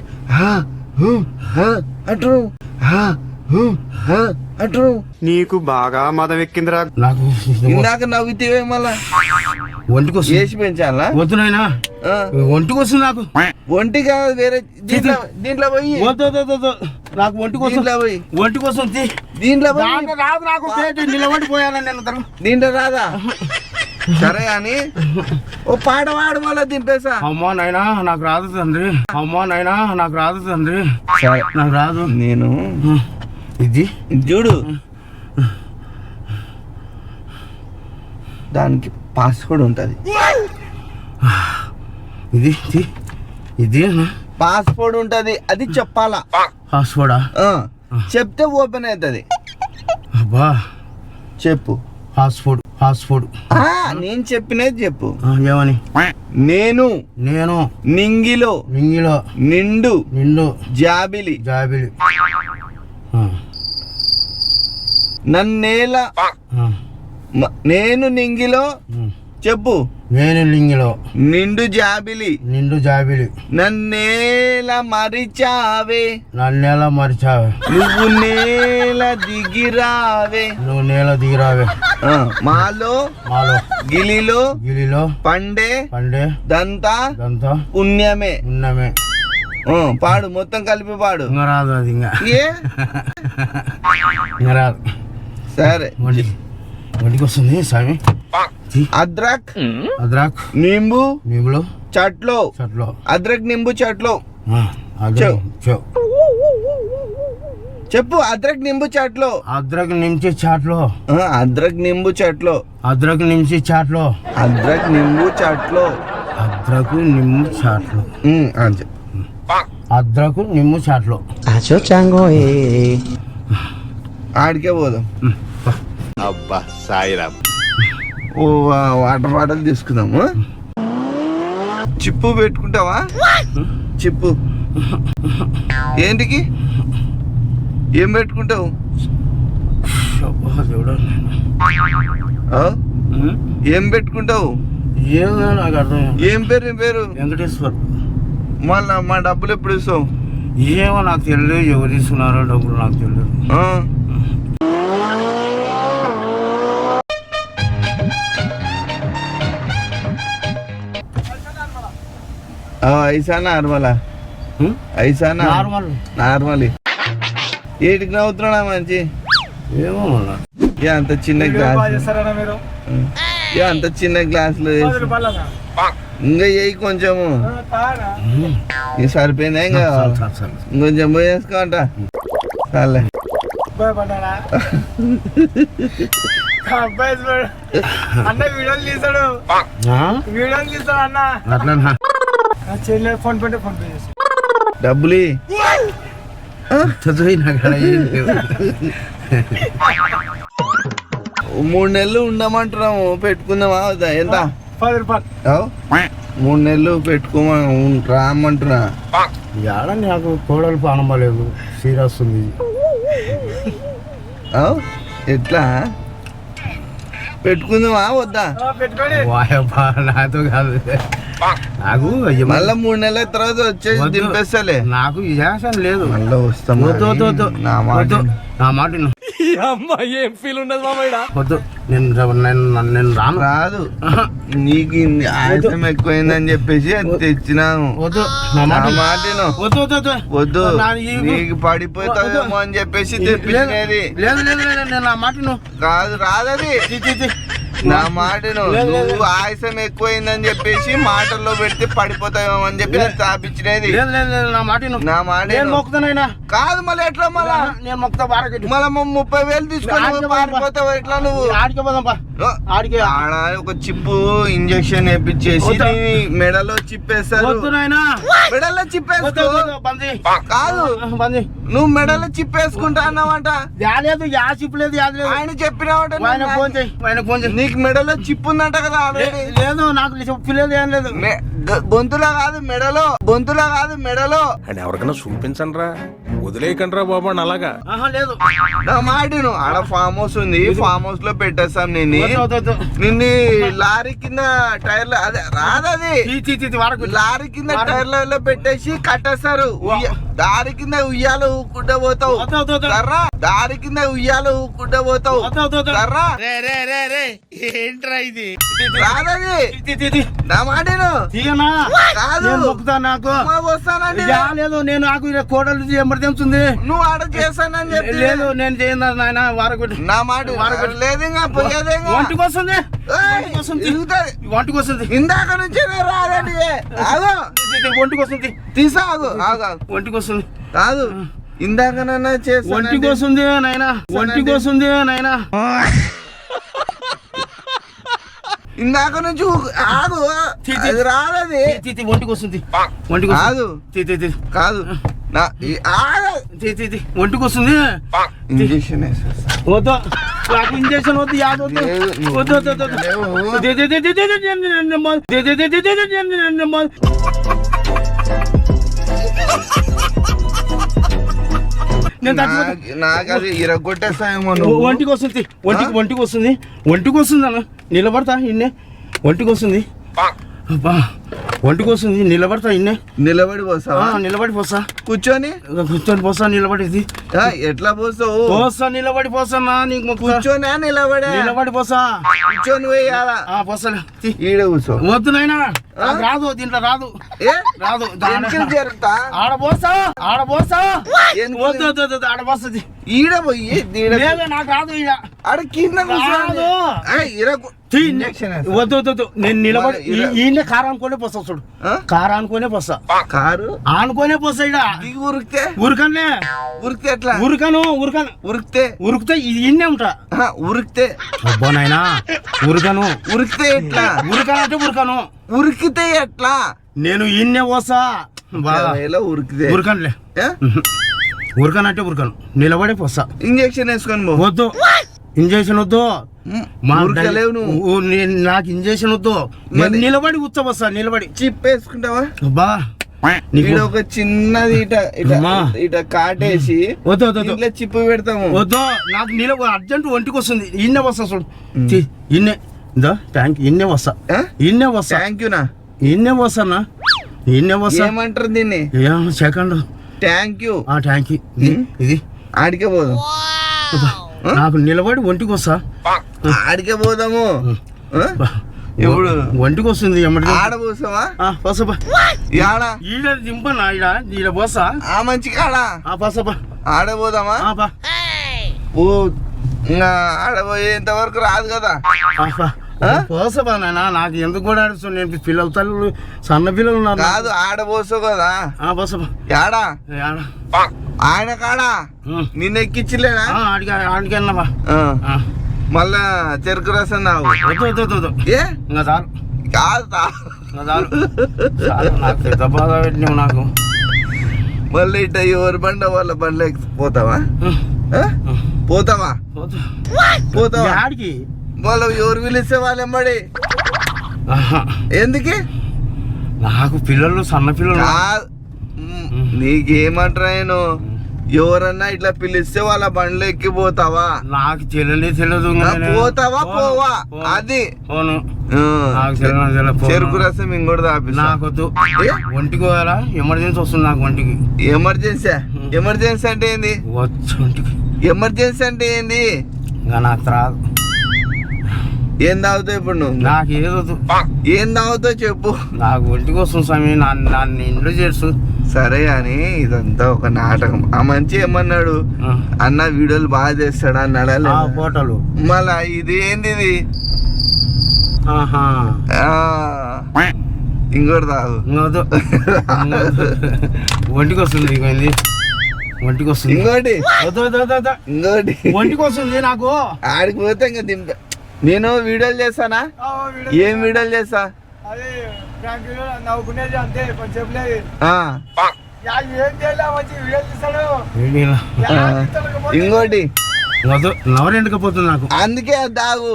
[SPEAKER 1] అటు అటు
[SPEAKER 7] నీకు బాగా మదం ఎక్కిందిరా.
[SPEAKER 2] నాకు
[SPEAKER 1] ఇందాక నవ్వుతీవే మళ్ళా
[SPEAKER 2] ఒంటికి వస్తుంది.
[SPEAKER 1] వేసి పెంచాలా?
[SPEAKER 2] వద్దు నాయనా. ఒంటికి వస్తుంది నాకు.
[SPEAKER 1] ఒంటి కాదు వేరే దీంట్లో పోయి.
[SPEAKER 2] నాకు ఒంటికి వస్తుంది.
[SPEAKER 1] పోయి
[SPEAKER 2] ఒంటికి వస్తుంది.
[SPEAKER 1] దీంట్లో
[SPEAKER 2] రాదు. నాకు నిలబడిపోయాను నేను.
[SPEAKER 1] దీంట్లో రాదా? సరే అని ఓ పాట వాడు మళ్ళా దింపేసా.
[SPEAKER 2] అమ్మా నాయనా నాకు రాదు తండ్రి. నాకు రాదు.
[SPEAKER 1] నేను
[SPEAKER 2] ఇది
[SPEAKER 1] చూడు, దానికి పాస్వర్డ్ ఉంటది.
[SPEAKER 2] ఇది
[SPEAKER 1] పాస్వర్డ్ ఉంటది, అది చెప్పాలా?
[SPEAKER 2] పాస్వర్డా?
[SPEAKER 1] చెప్తే ఓపెన్ అవుతుంది.
[SPEAKER 2] అబ్బా
[SPEAKER 1] చెప్పు.
[SPEAKER 2] పాస్వర్డ్.
[SPEAKER 1] నేను చెప్పినది చెప్పు.
[SPEAKER 2] ఏమని?
[SPEAKER 1] నేను నింగిలో నిండు జాబిలి నన్నేల. నేను నింగిలో చెప్పు.
[SPEAKER 2] నేను లింగిలో
[SPEAKER 1] నిండు జాబిలి నన్నేల మరిచావే. నువ్వు నేల దిగిరావే. మాలో గిలిలో పండే దంతా పుణ్యమే. పాడు, మొత్తం కలిపి పాడు.
[SPEAKER 2] రాదు అది. ఇంకా రాదు.
[SPEAKER 1] సరే
[SPEAKER 2] ఒంటికి వస్తుంది స్వామి.
[SPEAKER 1] అద్రక్
[SPEAKER 2] నింబు
[SPEAKER 1] చెట్లో. అద్రక్ నింబు చెట్లో చెప్పు. అద్రక్ నింబు చెట్లో.
[SPEAKER 2] అద్రక్ నించి చాట్లో.
[SPEAKER 1] అద్రక్ నింబు చెట్లో.
[SPEAKER 2] అద్రక్ నించి చాట్లో.
[SPEAKER 1] అద్రక్ నింబు చెట్లో.
[SPEAKER 2] అద్రకు నిమ్ము చాట్లో.
[SPEAKER 1] అంతే.
[SPEAKER 2] అద్రకు నిమ్ము చాట్లో.
[SPEAKER 1] ఆడికే పోదాం.
[SPEAKER 7] అబ్బా సాయిరామ్.
[SPEAKER 1] ఓ వాటర్ బాటిల్ తీసుకుందాము. చిప్పు పెట్టుకుంటావా? చిప్పు ఏంటికి? ఏం పెట్టుకుంటావు? ఏం పెట్టుకుంటావు?
[SPEAKER 2] నాకు అర్థం.
[SPEAKER 1] ఏం పేరు?
[SPEAKER 2] వెంకటేశ్వర్.
[SPEAKER 1] మళ్ళా మా డబ్బులు ఎప్పుడు ఇస్తావు?
[SPEAKER 2] ఏమో నాకు తెలియదు. ఎవరు తీసుకున్నారో డబ్బులు నాకు తెలియదు.
[SPEAKER 1] ఐసా నార్మలా? ఐసా నార్మల్. ఏటికి నవ్వుతున్నా మంచి?
[SPEAKER 2] ఏమో
[SPEAKER 1] అంత చిన్న గ్లాస్, అంత చిన్న గ్లాసులు ఇంకా వేయి కొంచెము. సరిపోయిందా? ఇంకా ఇంకొంచెం పోయేసుకోంట. చాలే.
[SPEAKER 8] అన్న వీడియోలు తీసాడు అన్న.
[SPEAKER 2] అట్లా
[SPEAKER 8] ఫోన్ పే చేసి
[SPEAKER 1] డబ్బులు మూడు నెలలు ఉండమంటున్నాము. పెట్టుకుందామా? ఎంత?
[SPEAKER 8] 10 రూపాయలు.
[SPEAKER 1] 3 నెలలు పెట్టుకోమా రామంటున్నా.
[SPEAKER 2] ఏడ నాకు కోడలు పానం బాలేదు. సీరియస్ ఉంది.
[SPEAKER 1] ఎట్లా పెట్టుకుందామా వద్దా?
[SPEAKER 8] పెట్టుకోండి.
[SPEAKER 2] వాయబ్బా నాతో కాదు నాకు
[SPEAKER 1] మళ్ళా 3 నెలల తర్వాత వచ్చేసి
[SPEAKER 2] వద్దు.
[SPEAKER 1] దింపేస్తలే.
[SPEAKER 2] నాకు ఈ శాసనం లేదు.
[SPEAKER 1] మళ్ళా వస్తాం.
[SPEAKER 2] వద్దు వద్దు వద్దు
[SPEAKER 1] నా మాట
[SPEAKER 2] వద్దు. నా మాట విను.
[SPEAKER 6] ఏం ఫీల్ ఉండదు మామయ్య.
[SPEAKER 2] వద్దు నేను రాను.
[SPEAKER 1] రాదు. నీకు ఇన్ని ఆయాసం ఎక్కువైందని చెప్పేసి అది తెచ్చినాను.
[SPEAKER 2] వద్దు నా
[SPEAKER 1] నా
[SPEAKER 2] మాట
[SPEAKER 1] మాట విను.
[SPEAKER 2] వద్దు వద్దు వద్దు
[SPEAKER 1] వద్దు.
[SPEAKER 2] నా-
[SPEAKER 1] నీకు పడిపోతావేమో అని చెప్పేసి తెప్పించినది.
[SPEAKER 2] లేదు లేదు లేదు నేను నా మాట విను.
[SPEAKER 1] కాదు రాదది. నా మాటను నువ్వు ఆయాసం ఎక్కువైందని చెప్పేసి మాటల్లో పెడితే పడిపోతావేమో అని చెప్పి నేను తాపించినది.
[SPEAKER 2] లేదు లేదు లేదు నా మాట విను.
[SPEAKER 1] నా మాట
[SPEAKER 2] నేను
[SPEAKER 1] విను.
[SPEAKER 2] మొక్కుతానైనా
[SPEAKER 1] కాదు మళ్ళీ ఎట్లా మళ్ళా
[SPEAKER 2] నేను మొక్కుతా బారకెట్టి
[SPEAKER 1] మళ్ళా 30,000 తీసుకొని పారిపోతావు ఎట్లా నువ్వు?
[SPEAKER 2] ఆడికే పోదాంపా ఆడికే.
[SPEAKER 1] ఆడ ఒక చిప్పు ఇంజక్షన్ వేపించేసి
[SPEAKER 2] వద్దు.
[SPEAKER 1] నీ మెడలో చిప్పేస్తారు.
[SPEAKER 2] వద్దు నాయనా.
[SPEAKER 1] మెడలో
[SPEAKER 2] వద్దు
[SPEAKER 1] చిప్పేసుకో.
[SPEAKER 2] వద్దు, వద్దు, బంద్ చెయ్.
[SPEAKER 1] కాదు
[SPEAKER 2] బంద్ చెయ్.
[SPEAKER 1] నువ్వు మెడలో చిప్పేసుకుంటా అన్నావంట.
[SPEAKER 2] యాలేదు యా చిప్పు లేదు యాద లేదు.
[SPEAKER 1] ఆయన చెప్పినావంట.
[SPEAKER 2] ఆయన ఫోన్ చేయి ఆయన ఫోన్ చేయి.
[SPEAKER 1] నీకు మెడలో చిప్పు ఉందంట కదా ఆల్రెడీ.
[SPEAKER 2] లేదు నాకు చెప్పు లేదు ఏం లేదు.
[SPEAKER 1] గొంతులో కాదు మెడలో, గొంతులో కాదు మెడలో.
[SPEAKER 6] అండ్ ఎవరికైనా చూపించండి రా, వదిలేయకండి రా బాబు అని అలాగా.
[SPEAKER 2] ఆహా లేదు.
[SPEAKER 1] నా మాటను ఆడ ఫామ్ హౌస్ ఉంది, ఫామ్ హౌస్ లో పెట్టేస్తాం నిన్ను.
[SPEAKER 2] వద్దు, వద్దు, వద్దు.
[SPEAKER 1] నిన్ను లారీ కింద టైర్లు అదే రాదది.
[SPEAKER 2] వారకు
[SPEAKER 1] లారీ కింద టైర్లలో పెట్టేసి కట్టేస్తారు. దారి కింద ఉయ్యాలు ఊక్కుంటే పోతావు.
[SPEAKER 2] వద్దు, వద్దు, వద్దు.
[SPEAKER 1] సర్రా దారి కింద ఉయ్యాలు ఊక్కుంటే పోతావు.
[SPEAKER 2] వద్దు, వద్దు, వద్దు.
[SPEAKER 1] సర్రా
[SPEAKER 2] ఏంట్రా ఇది
[SPEAKER 1] రాదది. నా మాటను
[SPEAKER 2] తీయనా
[SPEAKER 1] కాదు.
[SPEAKER 2] నేను మొక్కుతా నాకు
[SPEAKER 1] వస్తానండి.
[SPEAKER 2] యా లేదు నేను నాకు ఇలా కోడలు ఎమర్జెన్సీ ఉంది.
[SPEAKER 1] నువ్వు ఆడ చేస్తానని చెప్పి
[SPEAKER 2] లేదు నేను చేయను నాయన వారకు
[SPEAKER 1] నా మాట లేదు ఇంకా పోయేదే ఇంకా.
[SPEAKER 2] ఒంటికి వస్తుంది
[SPEAKER 1] ఏయ్, తిరుగుతుంది.
[SPEAKER 2] ఒంటికి వస్తుంది
[SPEAKER 1] ఇందాక నుంచి రాదండి. ఆగు
[SPEAKER 2] ఒంటికి వస్తుంది
[SPEAKER 1] తీసా ఆగు ఆగు ఆగు.
[SPEAKER 2] ఒంటికి వస్తుంది
[SPEAKER 1] కాదు ఇందాకనన్నా చేస్తా.
[SPEAKER 2] ఒంటికి వస్తుంది నాయన ఒంటికి వస్తుంది నాయన.
[SPEAKER 1] ఇందాక నుంచి ఆగు. అది రాదది.
[SPEAKER 2] ఒంటికి వస్తుంది ఒంటికి
[SPEAKER 1] కాదు కాదు నా ఆగు.
[SPEAKER 2] ఒంటికి వస్తుంది.
[SPEAKER 1] ఇంజక్షన్ వేసేస్తా.
[SPEAKER 2] వద్దు నాకు ఇంజక్షన్ వద్దు యాद వద్దు
[SPEAKER 1] లేవు, నువ్వు
[SPEAKER 2] వద్దు వద్దు వద్దు
[SPEAKER 1] లేవు.
[SPEAKER 2] They they they they they they they they they they they they they. నేను తగ్గిపోతా.
[SPEAKER 1] నాకు అది ఇరగొట్టేస్తాయేమో నువ్వు.
[SPEAKER 2] ఒంటికి వస్తుంది ఒంటికి వస్తుంది ఒంటికి వస్తుంది అన్న నిలబడతా ఇన్నే ఒంటికి వస్తుంది అబ్బా ఒంటికి వస్తుంది నిలబడతా ఇన్నే
[SPEAKER 1] నిలబడి పోస్తావా?
[SPEAKER 2] నిలబడి పోసా
[SPEAKER 1] కూర్చొని
[SPEAKER 2] కూర్చొని పోసా నిలబడేది
[SPEAKER 1] ఎట్లా పోస్తావు?
[SPEAKER 2] పోసా నిలబడి పోసా నీకు మొక్కుతా.
[SPEAKER 1] కూర్చొని నిలబడే
[SPEAKER 2] నిలబడి పోసా
[SPEAKER 1] కూర్చొని పోయాలా?
[SPEAKER 2] పోసా
[SPEAKER 1] ఈడ కూర్చో.
[SPEAKER 2] వద్దు నాయనా నాకు రాదు దీంట్లో రాదు
[SPEAKER 1] ఏ
[SPEAKER 2] రాదు
[SPEAKER 1] వెనకలు జరుగుతా
[SPEAKER 2] ఆడ పోసా
[SPEAKER 1] వెనకలు-
[SPEAKER 2] వద్దు వద్దు వద్దు ఆడ పోస్తుంది
[SPEAKER 1] ఈడ పోయి ఈడ
[SPEAKER 2] లేదు నాకు రాదు ఈడ
[SPEAKER 1] ఆడ కింద కూర్చోండి.
[SPEAKER 2] రాదు.
[SPEAKER 1] ఇరగొ ఇంజక్షన్ వేస్తా.
[SPEAKER 2] వద్దు వద్దు వద్దు నేను నిలబడి
[SPEAKER 1] మళ్ళీ
[SPEAKER 2] ఈయన కారు అనుకోనే పోస్తా చూడు
[SPEAKER 1] ఆ?
[SPEAKER 2] కారు అనుకోనే పోస్తా
[SPEAKER 1] కారు
[SPEAKER 2] ఆనుకోనే పోస్తా ఈడ
[SPEAKER 1] దిగి ఉరికితే
[SPEAKER 2] ఉరకనే
[SPEAKER 1] ఉరికితే ఎట్లా?
[SPEAKER 2] ఉరకను
[SPEAKER 1] ఉరికితే
[SPEAKER 2] ఉరికితే ఇది ఇన్నే ఉంటా
[SPEAKER 1] ఉరికితే
[SPEAKER 2] అబ్బా నాయనా ఉరకను
[SPEAKER 1] ఉరికితే ఎట్లా?
[SPEAKER 2] ఉరకనంటే ఉరకను
[SPEAKER 1] ఉరికితే ఎట్లా?
[SPEAKER 2] నేను ఇన్నే పోస్తా
[SPEAKER 1] ఒకవేళ ఉరికితే
[SPEAKER 2] ఉరకనులే
[SPEAKER 1] ఏ?
[SPEAKER 2] ఉరకనంటే ఉరకను నిలబడి పోస్తా
[SPEAKER 1] ఇంజక్షన్ వేసుకొని పో.
[SPEAKER 2] వద్దు ఇంజక్షన్ వద్దు మా
[SPEAKER 1] ఉరకలేవు నువ్వు.
[SPEAKER 2] నాకు ఇంజక్షన్ వద్దు నేను నిలబడి కూర్చోబోస్తా నిలబడి
[SPEAKER 1] చిప్ వేసుకుంటావా?
[SPEAKER 2] అబ్బా నీకు
[SPEAKER 1] ఈడ ఒక చిన్నది ఇట ఇట
[SPEAKER 2] అమ్మా.
[SPEAKER 1] ఇట కాటేసి
[SPEAKER 2] వద్దు వద్దు వద్దు
[SPEAKER 1] ఇంట్లో చిప్పు పెడతాము.
[SPEAKER 2] వద్దు నాకు అర్జెంట్ ఒంటికి వస్తుంది ఇన్నే వస్తా చూడు ఇన్నే ట్యాంక్ ఇన్నే వస్తా
[SPEAKER 1] ఆ?
[SPEAKER 2] ఇన్నే వస్తా
[SPEAKER 1] థ్యాంక్ యూ నా.
[SPEAKER 2] ఇన్నే వస్తానా ఇన్నే వస్తా
[SPEAKER 1] ఏమంటారు దీన్ని?
[SPEAKER 2] Second
[SPEAKER 1] thank you.
[SPEAKER 2] ట్యాంక్ ఇది
[SPEAKER 1] ఆడికే పోదాం.
[SPEAKER 2] నాకు నిలబడి ఒంటికి వస్తా
[SPEAKER 1] ఆడికే పోదాము. ఆ? ఇప్పుడు
[SPEAKER 2] ఒంటికి వస్తుంది ఎమ్మటి
[SPEAKER 1] ఆడ పోసావా?
[SPEAKER 2] పసపా
[SPEAKER 1] ఆడ
[SPEAKER 2] ఈడ దింపనా ఈడ పోసా
[SPEAKER 1] ఆ మంచి కాడ
[SPEAKER 2] పసపా
[SPEAKER 1] ఆడ పోదామా? ఓ ఇంకా ఆడ పోయేంత వరకు రాదు కదా.
[SPEAKER 2] పోసపా నాయన నాకు ఎందుకు కూడా ఆడుస్తుంది నేను పిల్లలు తల్లు సన్న పిల్లలు ఉన్నారు
[SPEAKER 1] కాదు ఆడ పోసావు కదా.
[SPEAKER 2] పోసపా
[SPEAKER 1] ఆడా ఆయన కాడా నిన్న ఎక్కించలేనా?
[SPEAKER 2] ఆడికి అన్నపా
[SPEAKER 1] మళ్ళా చెరుకు రసం తాగు.
[SPEAKER 2] వద్దు వద్దు వద్దు
[SPEAKER 1] ఏ
[SPEAKER 2] ఇంకా చాలు
[SPEAKER 1] కాదు
[SPEAKER 2] ఇంకా చాలు చాలు నాకు పెద్ద బాధ పెట్టినావు నాకు
[SPEAKER 1] మళ్ళీ ఇట్ట ఎవరి బండ వాళ్ళ బండ్ల పోతావా? ఆ? పోతావా? పోతావా?
[SPEAKER 2] ఆడికి
[SPEAKER 1] వాళ్ళు ఎవరు పిలిస్తే వాళ్ళు ఎంబడి ఎందుకు?
[SPEAKER 2] నాకు పిల్లలు సన్న పిల్లలు
[SPEAKER 1] నీకేమంటారా నేను ఎవరన్నా ఇట్లా పిలిస్తే వాళ్ళ బండ్లు ఎక్కిపోతావా?
[SPEAKER 2] నాకు తెలియదు
[SPEAKER 1] పోతావా పోవా? అది
[SPEAKER 2] పోను.
[SPEAKER 1] ఆ.
[SPEAKER 2] నాకు తెలియదు
[SPEAKER 1] చెరుకు రసం ఇంకోటి తాపిస్తా.
[SPEAKER 2] నాకొద్దు. ఒంటికి పోయాలా? ఎమర్జెన్సీ వస్తుంది నాకు ఒంటికి.
[SPEAKER 1] ఎమర్జెన్సీ? ఎమర్జెన్సీ అంటే ఏంది?
[SPEAKER 2] వచ్చి ఒంటికి
[SPEAKER 1] ఎమర్జెన్సీ అంటే ఏంది?
[SPEAKER 2] ఇంకా నాకు రాదు.
[SPEAKER 1] ఏం తాగుతావు ఇప్పుడు నువ్వు?
[SPEAKER 2] నాకు ఏదొద్దు.
[SPEAKER 1] ఏం తాగుతావు చెప్పు.
[SPEAKER 2] నాకు ఒంటికి వస్తుంది స్వామి. నన్ను ఇంట్లో చేసు.
[SPEAKER 1] సరే అని ఇదంతా ఒక నాటకం. ఆ మంచి ఏమన్నాడు అన్న, వీడియోలు బాగా చేస్తాడు అన్నాడా?
[SPEAKER 2] ఫోటోలు
[SPEAKER 1] మళ్ళా ఇది ఏంది ఇది?
[SPEAKER 2] ఆహా.
[SPEAKER 1] ఇంకోటి తాగు.
[SPEAKER 2] ఒంటికి వస్తుంది ఇంకోంది. ఒంటికి వస్తుంది
[SPEAKER 1] ఇంకోటి
[SPEAKER 2] ఇంకోటి ఒంటికి వస్తుంది నాకు.
[SPEAKER 1] ఆడికి పోతే ఇంకా దింప. నేను వీడియోలు చేస్తానా? ఏం వీడియోలు చేస్తా?
[SPEAKER 8] అది ప్రాంక్ వీడియో నవ్వుకునేది అంతే, కొంచెం లేదు.
[SPEAKER 1] ఆ.
[SPEAKER 8] ఏం చేయాలి మంచి వీడియో తీస్తాడు.
[SPEAKER 1] ఇంకోటి
[SPEAKER 2] నవరెండుకపోతుంది నాకు.
[SPEAKER 1] అందుకే అది తాగు.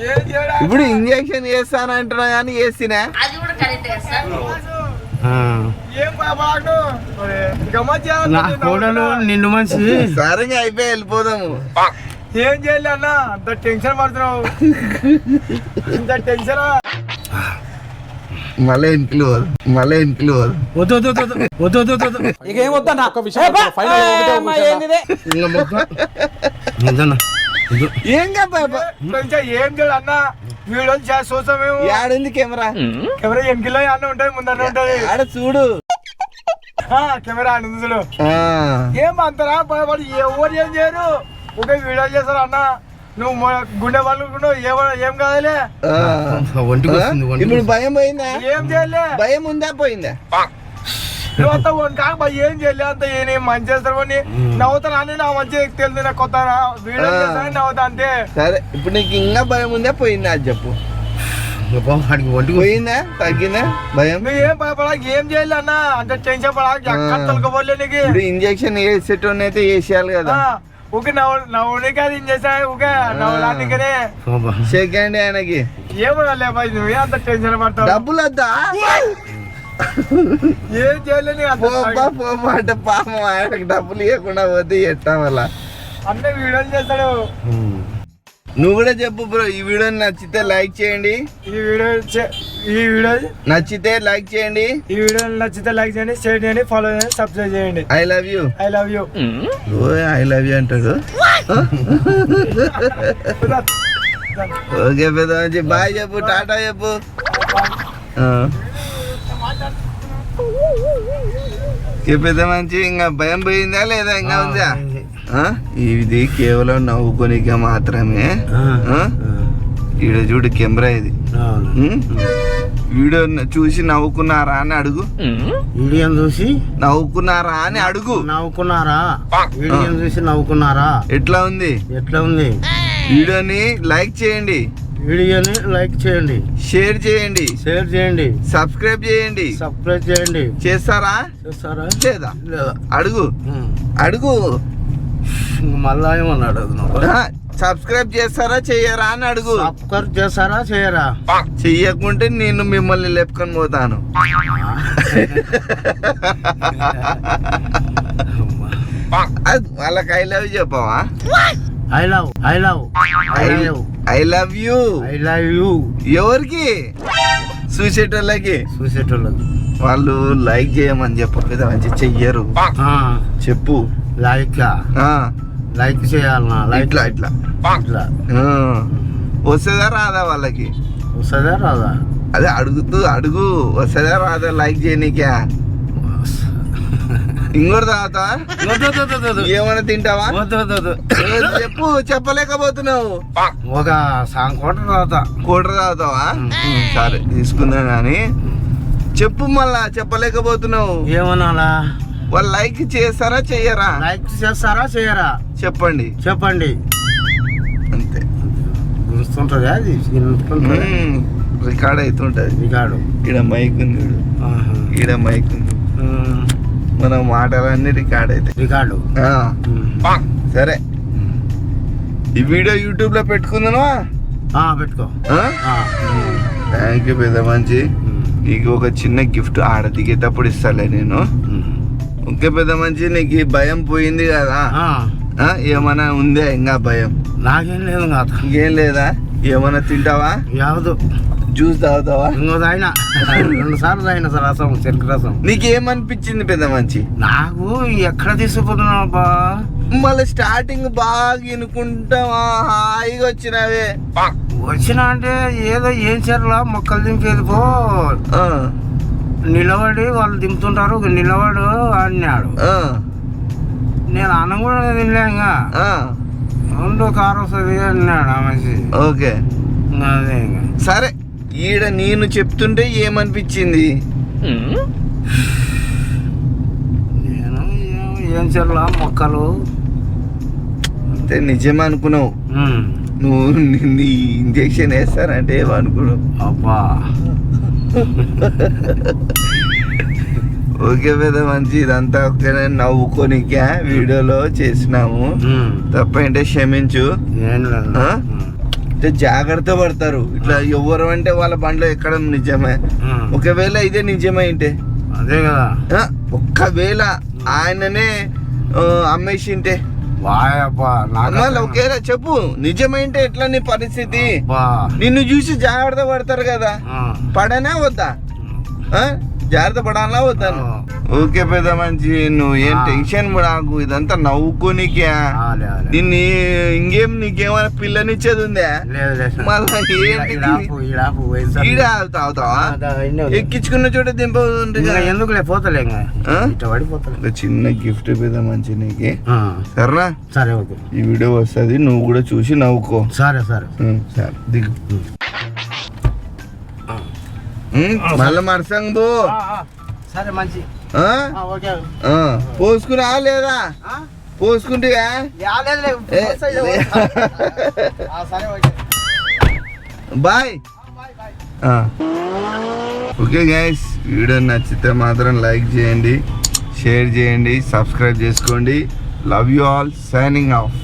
[SPEAKER 8] ఏం చేయడా
[SPEAKER 1] ఇప్పుడు ఇంజక్షన్ చేస్తానంటున్నా కానీ వేసినా.
[SPEAKER 8] ఏం బాబాడు
[SPEAKER 2] నా కోడలు నిన్ను మనిషి.
[SPEAKER 1] సరే అయిపోయి వెళ్ళిపోదాము.
[SPEAKER 8] ఏం చేయాలి అన్న, అంత టెన్షన్ పడుతున్నావు. ఇంత టెన్షన్
[SPEAKER 1] మళ్ళీ ఇంట్లో మళ్ళీ ఇంట్లో ఏం
[SPEAKER 8] కొంచెం ఏం చేయాలి అన్న, వీడియోలు చేసి చూసామేమో.
[SPEAKER 1] ఆడుంది కెమెరా.
[SPEAKER 8] కెమెరా ఎన్నికల్లో అన్న ఉంటుంది, ముందన్న ఉంటది.
[SPEAKER 1] ఆడ చూడు.
[SPEAKER 8] కెమెరా అని చూడు. ఏం అంతరా భయపడి ఎవరు ఏం చేయరు, ఒకే వీడియో చేస్తారు అన్న. నువ్వు గుండె వాళ్ళు ఏం కాదులే.
[SPEAKER 1] ఇప్పుడు భయం పోయిందా?
[SPEAKER 8] ఏం చేయలే.
[SPEAKER 1] భయం ఉందా పోయిందా?
[SPEAKER 8] నువ్వు అంత కాక భయ ఏం చేయలే. అంత ఏం మంచి చేస్తారు అని నవ్వుతారా అని నా మంచి తెలుసు. నాకు కొత్త వీడియో చేస్తానని నవ్వుతా అంతే.
[SPEAKER 1] సరే ఇప్పుడు నీకు ఇంకా భయం ఉందా పోయిందా అది చెప్పు.
[SPEAKER 2] ఒంటికి
[SPEAKER 1] పోయిందా తగ్గిందా భయం?
[SPEAKER 8] నువ్వు ఏం భయపడా, ఏం చేయాలి అన్న, అంటే టెన్షన్ పడా. ఎక్కడ తొలకపోలే నీకు.
[SPEAKER 1] ఇప్పుడు ఇంజక్షన్ వేసేటోని అయితే వేసేయాలి కదా.
[SPEAKER 8] ఊకే నవ్వుని కాదు ఏం చేసా, ఊకే నవ్వడానికనే.
[SPEAKER 1] సెకండ్ ఆయనకి
[SPEAKER 8] ఏమన్నా బాయ్, నువ్వే అంత టెన్షన్ పడతావు.
[SPEAKER 1] డబ్బులు వద్దా?
[SPEAKER 8] ఏం చేయలేని
[SPEAKER 1] అంటే పాపం ఆయనకి డబ్బులు ఇవ్వకుండా పోతే ఎట్టా వల్ల
[SPEAKER 8] అన్న వీడియోలు చేస్తాడు.
[SPEAKER 1] నువ్వు కూడా చెప్పు బ్రో. ఈ వీడియో నచ్చితే లైక్ చేయండి.
[SPEAKER 8] ఈ వీడియో
[SPEAKER 1] నచ్చితే లైక్ చేయండి.
[SPEAKER 8] ఈ వీడియో నచ్చితే లైక్ చేయండి, షేర్ చేయండి, ఫాలో చేయండి, సబ్స్క్రైబ్ చేయండి.
[SPEAKER 1] I love you.
[SPEAKER 8] I love you.
[SPEAKER 1] I love you అంటాడు. ఓకే పెద్ద మంచి బాయ్ చెప్పు, టాటా చెప్పు. పెద్ద మంచి ఇంకా భయం పోయిందా లేదా ఇంకా ఉందా? ఇది కేవలం నవ్వుకోనిక మాత్రమే. ఈడ చూడు కెమెరా ఇది. వీడియో చూసి నవ్వుకున్నారా అని అడుగు.
[SPEAKER 2] వీడియో చూసి
[SPEAKER 1] నవ్వుకున్నారా అని అడుగు.
[SPEAKER 2] నవ్వుకున్నారా? వీడియో చూసి నవ్వుకున్నారా?
[SPEAKER 1] ఎట్లా ఉంది?
[SPEAKER 2] ఎట్లా ఉంది?
[SPEAKER 1] వీడియోని లైక్ చేయండి,
[SPEAKER 2] వీడియోని లైక్ చేయండి,
[SPEAKER 1] షేర్ చేయండి,
[SPEAKER 2] షేర్ చేయండి,
[SPEAKER 1] సబ్స్క్రైబ్ చేయండి.
[SPEAKER 2] సబ్స్క్రైబ్ చేయండి.
[SPEAKER 1] చేస్తారా
[SPEAKER 2] చేస్తారా
[SPEAKER 1] లేదా? అడుగు అడుగు.
[SPEAKER 2] మళ్ళా ఏమన్నాడు?
[SPEAKER 1] సబ్స్క్రైబ్ చేస్తారా చేయరా అని అడుగు.
[SPEAKER 2] సబ్స్క్రైబ్ చేస్తారా చేయరా?
[SPEAKER 1] చెయ్యకుంటే నేను మిమ్మల్ని లేపుకొని పోతాను. వాళ్ళకి ఐ లవ్ చెప్పవా?
[SPEAKER 2] I love I love
[SPEAKER 1] I love you.
[SPEAKER 2] I love you.
[SPEAKER 1] ఎవరికి? చూసేటోళ్ళకి.
[SPEAKER 2] చూసేటోళ్ళకి.
[SPEAKER 1] వాళ్ళు లైక్ చేయమని చెప్పలేదు, మంచి చెయ్యరు. చెప్పు.
[SPEAKER 2] లైక్ లైక్ చేయాలన్నా?
[SPEAKER 1] ఇట్లా ఇట్లా
[SPEAKER 2] ఇట్లా
[SPEAKER 1] వస్తుందా రాదా వాళ్ళకి?
[SPEAKER 2] వస్తుందా రాదా?
[SPEAKER 1] అదే అడుగుతూ అడుగు. వస్తుందా రాదా లైక్ చేయనీకా? ఇంకోటి తాగుతా? ఏమైనా తింటావా? చెప్పు. చెప్పలేకపోతున్నావు.
[SPEAKER 2] ఒక కోటర్ తాగుతా.
[SPEAKER 1] కోటర్ తాగుతావా? సరే తీసుకుందా కానీ చెప్పు. మళ్ళా చెప్పలేకపోతున్నావు.
[SPEAKER 2] ఏమనాలా?
[SPEAKER 1] వాళ్ళు లైక్ చేస్తారా చెయ్యరా?
[SPEAKER 2] లైక్ చేస్తారా చేయరా?
[SPEAKER 1] చెప్పండి
[SPEAKER 2] చెప్పండి.
[SPEAKER 1] అంతే.
[SPEAKER 2] గుర్తుంటది అది.
[SPEAKER 1] రికార్డ్ అవుతుంటది.
[SPEAKER 2] రికార్డు.
[SPEAKER 1] ఈడ మైక్ ఉంది, ఈడ మైక్ ఉంది. మన మాటలన్నీ రికార్డ్ అవుతాయి.
[SPEAKER 2] రికార్డు.
[SPEAKER 1] సరే ఈ వీడియో యూట్యూబ్ లో పెట్టుకుందామా?
[SPEAKER 2] పెట్టుకో.
[SPEAKER 1] థ్యాంక్ యూ పెద్ద మంచి. నీకు ఒక చిన్న గిఫ్ట్ ఆడ దిగేటప్పుడు ఇస్తాలే నేను. ఓకే పెద్ద మంచి, నీకు ఈ భయం పోయింది కదా? ఏమన్నా ఉందే ఇంకా భయం?
[SPEAKER 2] నాకేం లేదు కాదు.
[SPEAKER 1] ఇంకేం లేదా? ఏమన్నా తింటావా?
[SPEAKER 2] యావదు.
[SPEAKER 1] జ్యూస్ తాగుతావా?
[SPEAKER 2] ఇంకో తాగినా 2 సార్లు తాగిన సార్ రసం, చెరుకు రసం.
[SPEAKER 1] నీకేమనిపించింది పెద్ద మంచి?
[SPEAKER 2] నాకు ఎక్కడ తీసుకుపోతున్నావా?
[SPEAKER 1] మళ్ళీ స్టార్టింగ్ బాగా వినుకుంటావా, హాయిగా వచ్చినావే.
[SPEAKER 2] వచ్చినా అంటే ఏదో ఏం చేరలా, మొక్కలు దింపేది పో. నిలబడి వాళ్ళు దింపుతుంటారు, నిలబడు అన్నాడు. నేను అన్నం కూడా తినలే, ఇంకా 2 కారు వస్తుంది అన్నాడు ఆ మనిషి.
[SPEAKER 1] ఓకే
[SPEAKER 2] అదే ఇంకా.
[SPEAKER 1] సరే, ఈడ నేను చెప్తుంటే ఏమనిపించింది?
[SPEAKER 2] నేను ఏం చేరలా మొక్కలు
[SPEAKER 1] అంటే నిజమే అనుకున్నావు నువ్వు. నీ ఇంజెక్షన్ వేస్తారంటే ఏమనుకున్నావు?
[SPEAKER 2] అబ్బా.
[SPEAKER 1] ఓకే పెద్ద మంచి, ఇదంతా ఒక్కనే నవ్వుకోనికే వీడియోలో చేసినాము. తప్పంటే క్షమించు.
[SPEAKER 2] ఏం లేదు.
[SPEAKER 1] అంటే జాగ్రత్త పడతారు ఇట్లా ఎవరు అంటే వాళ్ళ బండ్లో ఎక్కడం నిజమే. ఒకవేళ ఇదే నిజమే అంటే
[SPEAKER 2] అదే కదా.
[SPEAKER 1] ఒక్కవేళ ఆయననే అమ్మేసింటే
[SPEAKER 2] వాయబ్బా.
[SPEAKER 1] ఒకేలా చెప్పు, నిజమైంటే ఎట్లా నీ పరిస్థితి?
[SPEAKER 2] బా.
[SPEAKER 1] నిన్ను చూసి జాగ్రత్త పడతారు కదా, పడనా వద్దా? జాగ్రత్త పడాలా వద్దాను? ఓకే పెద్ద మంచి, నువ్వు ఏం టెన్షన్ పడకు, ఇదంతా నవ్వుకోనికే. నిన్ను ఇంకేం నీకేమైనా పిల్లనిచ్చేది ఉందా? మళ్ళా ఏంటి తాగుతావా? ఎక్కించుకున్న చోట దింప
[SPEAKER 2] ఎందుకులే, పోతలే పడిపోతా.
[SPEAKER 1] చిన్న గిఫ్ట్ పెద్ద మంచి నీకు, సరేనా?
[SPEAKER 2] సరే ఓకే.
[SPEAKER 1] ఈ వీడియో వస్తుంది, నువ్వు కూడా చూసి నవ్వుకో.
[SPEAKER 2] సరే సరే
[SPEAKER 1] సరే దిగు. మళ్ళీ మరసంగ్ బో.
[SPEAKER 2] సరే మంచి.
[SPEAKER 1] పోసుకురా లేదా? పోసుకుంటే బాయ్. ఓకే గైస్, వీడియో నచ్చితే మాత్రం లైక్ చేయండి, షేర్ చేయండి, సబ్స్క్రైబ్ చేసుకోండి. Love you all. Signing off.